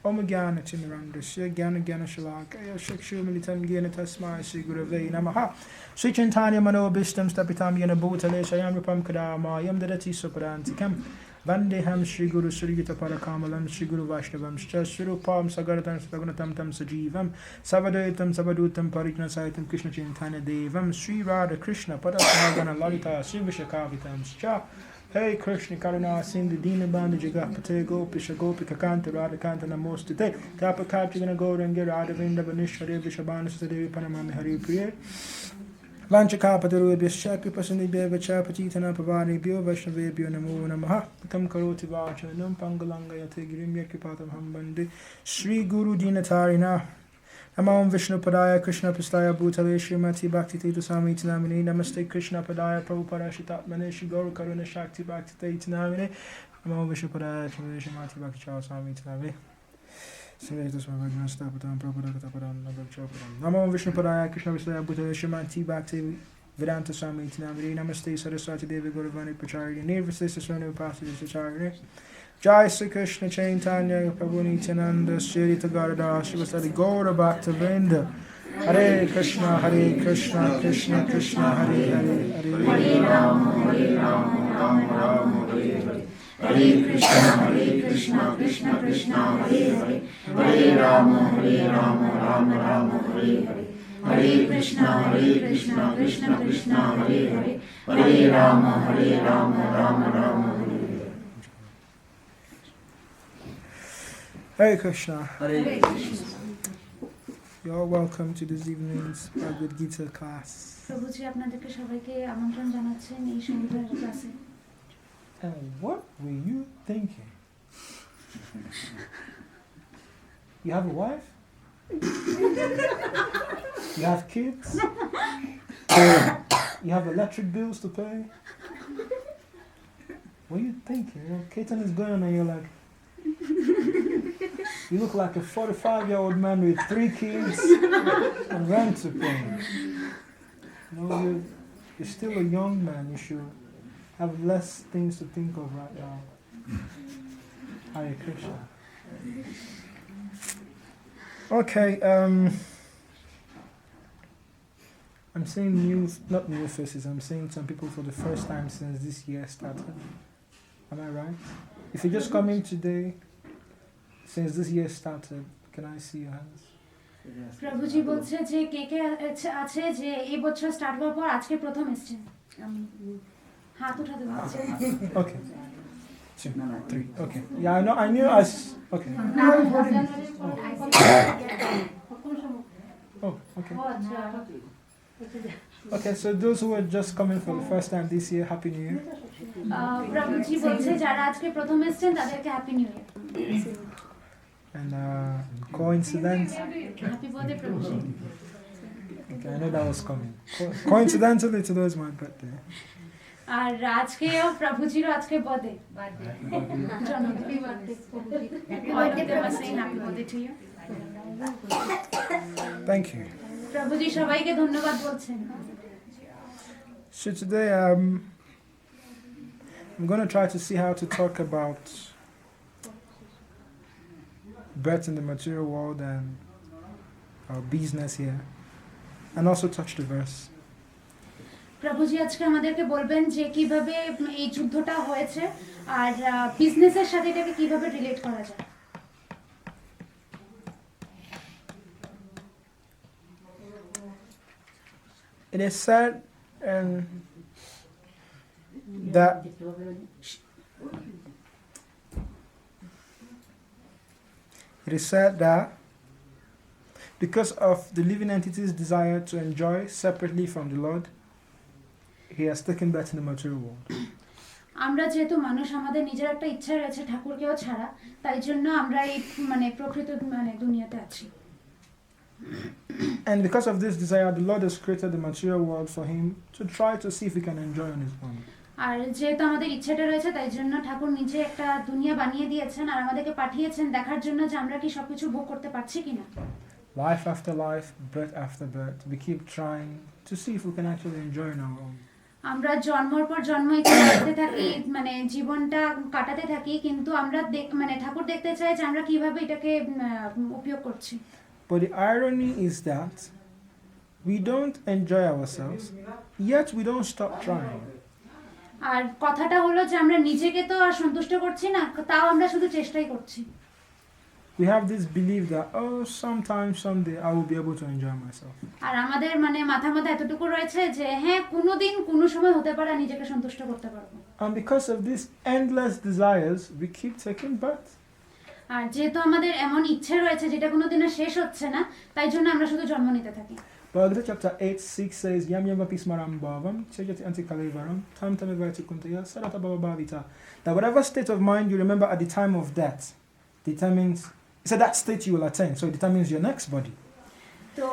Om Gyana Timirandasya Gyana Gyana Shalakaya Shakshu Militam Gyana Tasmai Sri Gurave Namaha Sri Chaitanya Manobishtam Stapitam Yana Bhutale Shayam Rupam Kadama Yam Dadati Suparantikam Vandeham Sri Guru Sri Gita Parakamalam Sri Guru Vaishnavam Sri Rupam Sagaratam Saganatam Tam Sajivam Savadaitam Savadutam Parikna Saitam Krishna Chaitanya Devam Sri Radha Krishna Padasahagana Lalita Sri Vishakavitam Scha Hey Krishna Karuna Sindhu Dina Bandha Jagapate Gopisha Gopika Kanta Radha Kanta Namostate Kapakati Gana Gorangi Radha Vinda Vanishwari Vishabana Sadevi Panamami Hari Priya Vanchakapataru Bishaki Pasani Beva Chapatitana Pavani Bio Vaishnavi Bio Namo Namaha Tam Karoti Vacha Num Pangalanga Yate Girim Yakipatam Hambandi Sri Guru Dinatarina Namo Vishnu Padaya Krishna Pastaya Bhutale Srimati Bhakti Tita Swami Tinamini Namaste Krishna Padaya Prabhupada Shitatmane Shri Gauru Karuna Shakti Bhakti Tita Tinamini Namo Vishnu Padaya Shimati Bhakti Swami Tinavi. Namo Vishnu Padaya Krishna Vishnu Buddha Shimati Bhakti Vedanta Swami Tinavi. Namaste Saraswati Devi Guruvani Pachari Nirvasista Swami Upasita Chachari. Jai Sri Krishna Chaitanya Prabhu Nityananda Shri Tagadada Shivasari Gaura Bhakta Vrinda. Hare Krishna Krishna Krishna Hare Hare Hare Rama Rama Rama Hare Hare. Hare Krishna Krishna Krishna Hare Hare. Hare Rama Rama Rama Hare Hare. Hare Krishna Krishna Krishna Hare Hare. Hare Rama Rama Rama Hare Hare. Hare Krishna. Hare Krishna. You're welcome to this evening's Bhagavad Gita class. প্রভুজি আপনাদেরকে সবাইকে আমন্ত্রণ জানাচ্ছেন এই সন্ধ্যার ক্লাসে। And what were you thinking? You have a wife? You have kids? You have electric bills to pay? What are you thinking? You know, Ketan is going and you're like, you look like a 45-year-old man with 3 kids and rent to pay. You know, you're still a young man. You should have less things to think of right now. Hare Krishna. Okay, I'm seeing not new faces, I'm seeing some people for the first time since this year started. Am I right? If you're just coming today, since this year started, can I see your hands? প্রভুজি বলছে যে কে কে আছে যে এই বছর start হওয়ার পর আজকে প্রথম এসেছেন। হাত উঠাতে বলছে। Okay. 2, 3. Okay. Yeah, I knew okay. Oh, okay. Okay, so those who are just coming for the first time this year, Happy New Year. প্রভুজি বলছে যারা আজকে প্রথম এসেছেন তাদেরকে happy new year. And coincidence. Happy birthday Prabhuji. Okay, I know that was coming. Coincidentally, today is my birthday. আর আজকেও প্রভুজিরও আজকে birthday. Thank you. প্রভুজি সবাইকে ধন্যবাদ বলছেন। So today I'm going to try to see how to talk about birth in the material world and our business here, and also touch the verse. প্রভুজি আজকে আমাদেরকে বলবেন যে কিভাবে এই যুদ্ধটা হয়েছে আর বিজনেসের সাথে এটাকে কিভাবে রিলেট করা যায়। It is said that because of the living entity's desire to enjoy separately from the Lord, he has taken birth in the material world. আমরা যেহেতু মানুষ আমাদের নিজের একটা ইচ্ছা রয়েছে ঠাকুরকেও ছাড়া, তাই জন্য আমরা এই প্রকৃত দুনিয়াতে আছি। And because of this desire, the Lord has created the material world for him to try to see if he can enjoy on his own. আর যেহেতু আমাদের ইচ্ছাটা রয়েছে তাই জন্য ঠাকুর নিজে একটা দুনিয়া বানিয়ে দিয়েছেন আর আমাদেরকে পাঠিয়েছেন দেখার জন্য যে আমরা কি সবকিছু ভোগ করতে পারছি কিনা। Life after life, birth after birth, we keep trying to see if we can actually enjoy on our own. আমরা জন্মের পর জন্ম করতে থাকি, জীবনটা কাটাতে থাকি, কিন্তু আমরা ঠাকুর দেখতে চাই যে আমরা কিভাবে এটাকে উপয়োগ করছি। But the irony is that we don't enjoy ourselves, yet we don't stop trying. আর কথাটা হলো যে আমরা নিজেকে তো আর সন্তুষ্ট করছি না, তাও আমরা শুধু চেষ্টাই করছি। We have this belief that sometime, someday I will be able to enjoy myself. আর আমাদের মাথার মধ্যে এতটুকু রয়েছে যে হ্যাঁ কোনোদিন কোনো সময় হতে পারে নিজেকে সন্তুষ্ট করতে পারবো। And because of these endless desires, we keep taking birth. আর যেহেতু আমাদের এমন ইচ্ছে রয়েছে যেটা কোনোদিন শেষ হচ্ছে না, তাই জন্য আমরা শুধু জন্ম নিতে থাকি। Bhagavad Gita chapter 8:6 says, Yam yam pismaram bhavam, chejati antikalevaram, tam tam kuntaya, sarata bhava bhavita. That whatever state of mind you remember at the time of death determines, so that state you will attain, so it determines your next body. তো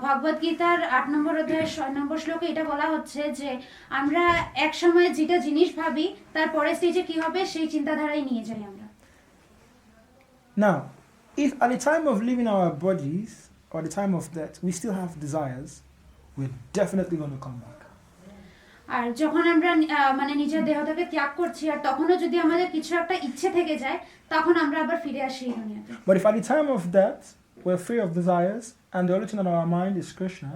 ভগবত গীতার 8 নম্বর অধ্যায়ের 6 নম্বর শ্লোকে এটা বলা হচ্ছে যে আমরা এক সময় যেটা জিনিস ভাবি তার পরের স্টেজে কি হবে সেই চিন্তাধারাই নিয়ে যাই আমরা। Now, if at the time of leaving our bodies or the time of death we still have desires, we're definitely going to come back. আর যখন আমরা মানে নিজের দেহটাকে ত্যাগ করছি আর তখনও যদি আমাদের কিছু একটা ইচ্ছে থেকে যায় তখন আমরা আবার ফিরে আসি এই দুনিয়াতে। But if at the time of death we're free of desires and the only thing on our mind is Krishna,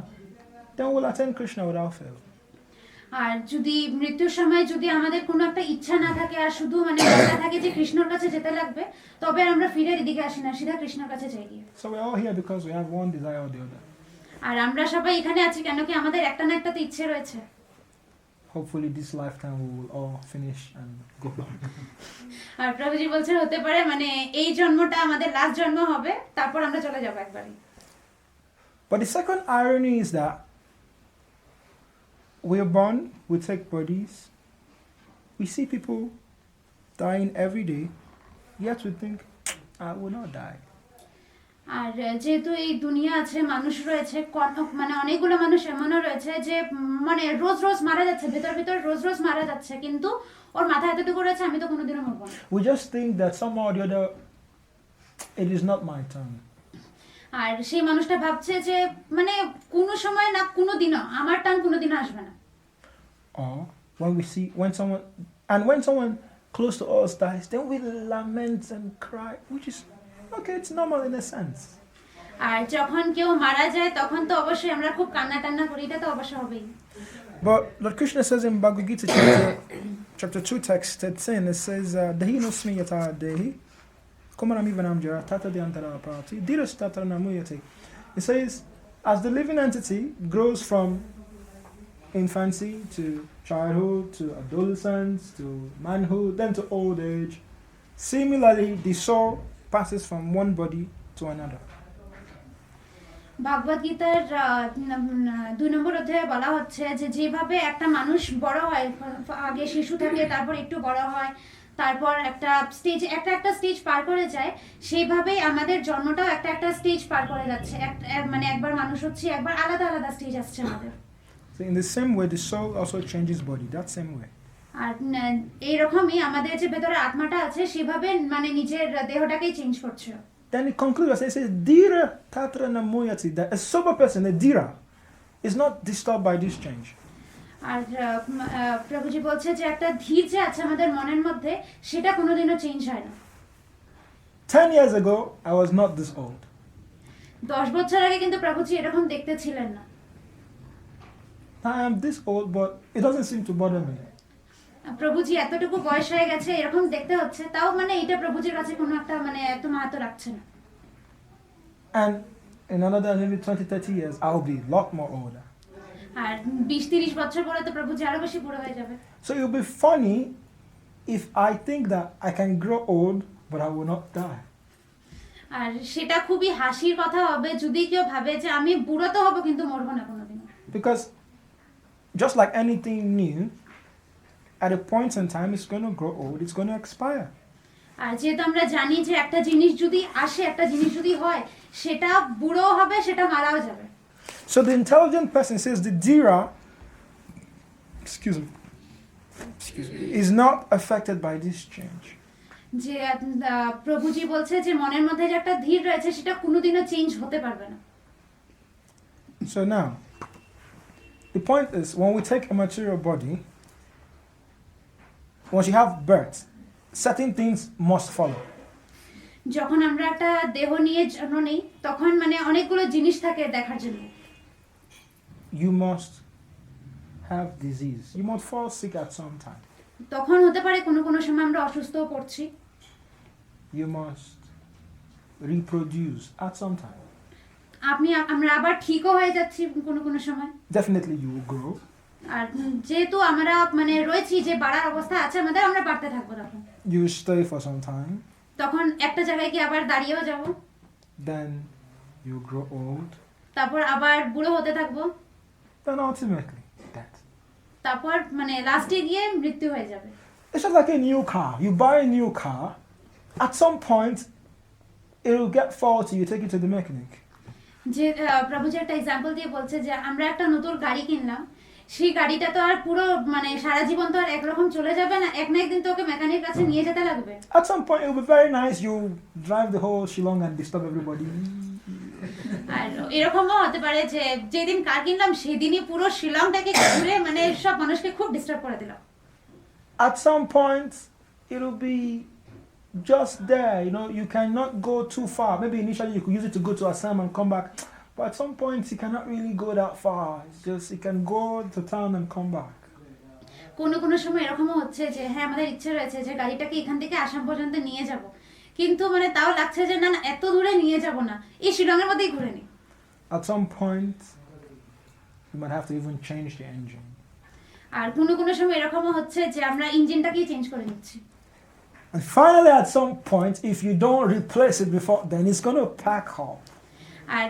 then we'll attain Krishna without fail. আর যদি মৃত্যুর সময় যদি আমাদের কোনো একটা ইচ্ছা না থাকে আর শুধু মানে কথা থাকে যে কৃষ্ণর কাছে যেতে লাগবে, তবে আমরা ফিরে এদিকে আসি না, সিধা কৃষ্ণর কাছে যাই গিয়ে। So we're all here because we have one desire or the other. আর আমরা সবাই এখানে আছি কেন কি আমাদের একটা না একটা তো ইচ্ছে রয়েছে। Hopefully this lifetime we will all finish and go back. আর প্রভুজি বলছেন হতে পারে মানে এই জন্মটা আমাদের লাস্ট জন্ম হবে, তারপর আমরা চলে যাব একবারই। But the second irony is that we are born, we take bodies, we see people dying every day, yet we think, I will not die. আর যেহেতু এই দুনিয়া আছে, মানুষ রয়েছে, মানে অনেকগুলো মানুষ এমনও রয়েছে যে মানে রোজ রোজ মারা যাচ্ছে, ভেতর ভেতর রোজ রোজ মারা যাচ্ছে, কিন্তু ওর মাথায় এতটুকু রয়েছে আমি তো কোনোদিনও মরবো না। We just think that somehow or the other, it is not my turn. আর সেই মানুষটা ভাবছে যে মানে কোনো সময় না কোনো দিনও আমার টান কোনোদিনও আসবে না। Or when someone close to us dies, then we lament and cry, which is okay, it's normal in a sense. আর যখন কেউ মারা যায় তখন তো অবশ্যই আমরা খুব কান্না টান্না করি, এটা তো অবশ্যই হবেই। But Lord Krishna says in Bhagavad Gita chapter 2 text 13, it says, Dehi no smi yata dehi, kumaram ivanam jara tata de antara prati, diras tata namuyate. It says, as the living entity grows from infancy to childhood to adolescence to manhood, then to old age, similarly the soul passes from one body to another. ভগবত গীতার 2 নম্বর অধ্যায়ে বলা হচ্ছে যে যেভাবে একটা মানুষ বড় হয়, আগে শিশু থাকে, তারপর একটু বড় হয়, তারপর একটা স্টেজ পার করে যায়, সেইভাবেই আমাদের জন্মটাও একটা স্টেজ পার করে যাচ্ছে। মানে একবার মানুষ হচ্ছে, একবার আলাদা আলাদা স্টেজ আসছে আমাদের। So in the same way, the soul also changes body. That same way. আর এইরকমই আমাদের যে ভেতরে আত্মাটা আছে সেভাবে মানে নিজের দেহটাকেই চেঞ্জ করছে। Then it concludes, it says, Dira tatra namoyati, that a sober person, a dira, is not disturbed by this change. আর প্রভুজি বলছে যে একটা ধীর যে আছে আমাদের মনের মধ্যে সেটা কোনোদিনও চেঞ্জ হয় না। 10 years ago, I was not this old. 10 বছর আগে কিন্তু প্রভুজি এরকম দেখতে ছিলেন না। I am this old, but it doesn't seem to bother me. প্রভুজি এতটুকু বয়স হয়ে গেছে, এরকম দেখতে হচ্ছে, তাও মানে এটা প্রভুজির কাছে কোনো একটা মানে এত মাহাত্ম্য রাখছে না। And in another maybe 20-30 years, I will be a lot more older. আর 20-30 বছর পরে তো প্রভুজি আরো বেশি বুড়ো হয়ে যাবে। So it will be funny if I think that I can grow old, but I will not die. আর সেটা খুবই হাসির কথা হবে যদি কেউ ভাবে যে আমি বুড়ো তো হব কিন্তু মরবো না কোনোদিন। Because just like anything new, at a point in time, it's going to grow old, it's going to expire. আর যেহেতু আমরা জানি যে একটা জিনিস যদি আসে, একটা জিনিস যদি হয়, সেটা বুড়ো হবে, সেটা মারাও যাবে। So the intelligent person says the dira, is not affected by this change. যে প্রভুজি বলছে যে মনের মধ্যে যে একটা ধীর রয়েছে সেটা কোনোদিনও চেঞ্জ হতে পারবে না। So now, the point is, when we take a material body, once you have birth, certain things must follow. যখন আমরা একটা দেহ নিয়ে জন্ম নেই তখন মানে অনেকগুলো জিনিস থাকে দেখার জন্য। You must have disease. You must fall sick at some time. তখন হতে পারে কোনো সময় আমরা অসুস্থ পড়ছি। You must reproduce at some time. আমরা আবার ঠিকও হয়ে যাচ্ছি কোনো সময়। Definitely you will grow. আর যেহেতু আমরা মানে রয়েছি যে বাড়ার অবস্থা আছে আমাদের, আমরা বাড়তে থাকবো তখন। You stay for some time. তখন একটা জায়গায় গিয়ে আবার দাঁড়িয়েও যাব। Then you grow old. তারপর আবার বুড়ো হতে থাকবো। Then ultimately death. তারপর মানে লাস্টে গিয়ে মৃত্যু হয়ে যাবে। It's just like a new car. You buy a new car. At some point, it will get faulty. You take it to the mechanic. যে প্রভুজি একটা এক্সাম্পল দিয়ে বলছে যে আমরা একটা নতুন গাড়ি কিনলাম, সেই গাড়িটা তো আর পুরো মানে সারা জীবন তো আর একরকম চলে যাবে না, এক না একদিন তো ওকে মেকানিক কাছে নিয়ে যেতে লাগবে। At some point, it will be very nice. You drive the whole Shillong and disturb everybody. আর এরকমও হতে পারে যে যেদিন কার কিনলাম সেদিনই পুরো শিলংটাকে ঘুরে মানে সব মানুষকে খুব ডিস্টার্ব করে দিলাম। At some point, it'll be just there. You know, you cannot go too far. Maybe initially you could use it to go to Assam and come back. But at some point, you cannot really go that far. It's just, you can go to town and come back. কোনো কোনো সময় এরকমও হচ্ছে যে হ্যাঁ আমাদের ইচ্ছে রয়েছে যে গাড়িটাকে এখান থেকে আসাম পর্যন্ত নিয়ে যাব, কিন্তু মানে তাও লাগছে যে না না এত দূরে নিয়ে যাব না, এই শিলংয়ের মধ্যেই ঘুরে নিই। At some point, you might have to even change the engine. আর কোনো কোনো সময় এরকমও হচ্ছে যে আমরা ইঞ্জিনটাকেই চেঞ্জ করে নিচ্ছি। And finally, at some point, if you don't replace it before then, it's going to pack up. আর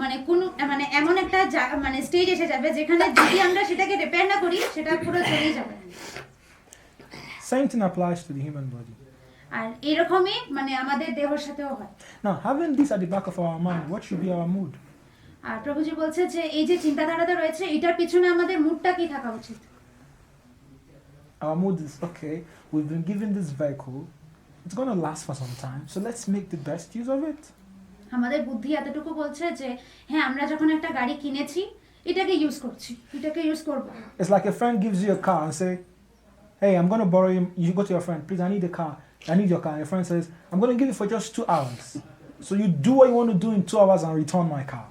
মানে কোন মানে এমন একটা মানে স্টেজ এসে যাবে যেখানে যদি আমরা সেটাকে রিপেয়ার না করি সেটা পুরো চলে যাবে। Same thing applies to the human body. আর এরকমই মানে আমাদের দেহের সাথেও হয়। Now, having this at the back of our mind, what should be our mood? আর প্রভুজি বলছে যে এই যে চিন্তাধারাটা রয়েছে এটার পিছনে আমাদের মুডটা কি থাকা উচিত। Our mood is, okay, we've been given this vehicle, it's going to last for some time, so let's make the best use of it. আমাদের বুদ্ধি এতটুকু বলছে যে হ্যাঁ আমরা যখন একটা গাড়ি কিনেছি এটাকে ইউজ করছি, এটাকে ইউজ করব। It's like a friend gives you a car and say, hey, I'm going to borrow you. You go to your friend, please, I need a car. I need your car. And your friend says, I'm going to give it for just 2 hours. So you do what you want to do in 2 hours and return my car.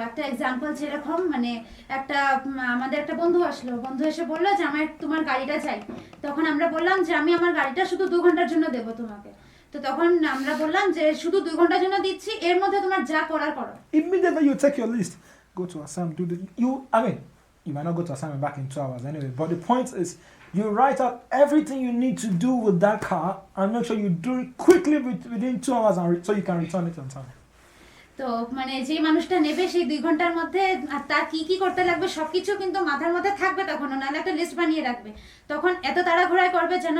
একটা example যেরকম মানে একটা আমাদের একটা বন্ধু আসলো, বন্ধু এসে বললো যে আমার তোমার গাড়িটা চাই। তখন আমরা বললাম যে আমি আমার গাড়িটা শুধু 2 ঘন্টার জন্য দেবো তোমাকে। তো তখন আমরা বললাম যে শুধু 2 ঘন্টার জন্য দিচ্ছি, এর মধ্যে তোমার যা করার করো। Immediately you take your list, go to Assam, do the, you might not go to Assam and back in 2 hours anyway, but the point is, you write out everything you need to do with that car and make sure you do it quickly within 2 hours so you can return it on time. তো মানে যে মানুষটা নেবে সেই 2 ঘন্টার মধ্যে আর তার কি কি করতে লাগবে সবকিছু কিন্তু মাথার মধ্যে থাকবে তখন, নাহলে একটা লিস্ট বানিয়ে রাখবে, তখন এত তাড়াহুড়ায় করবে যেন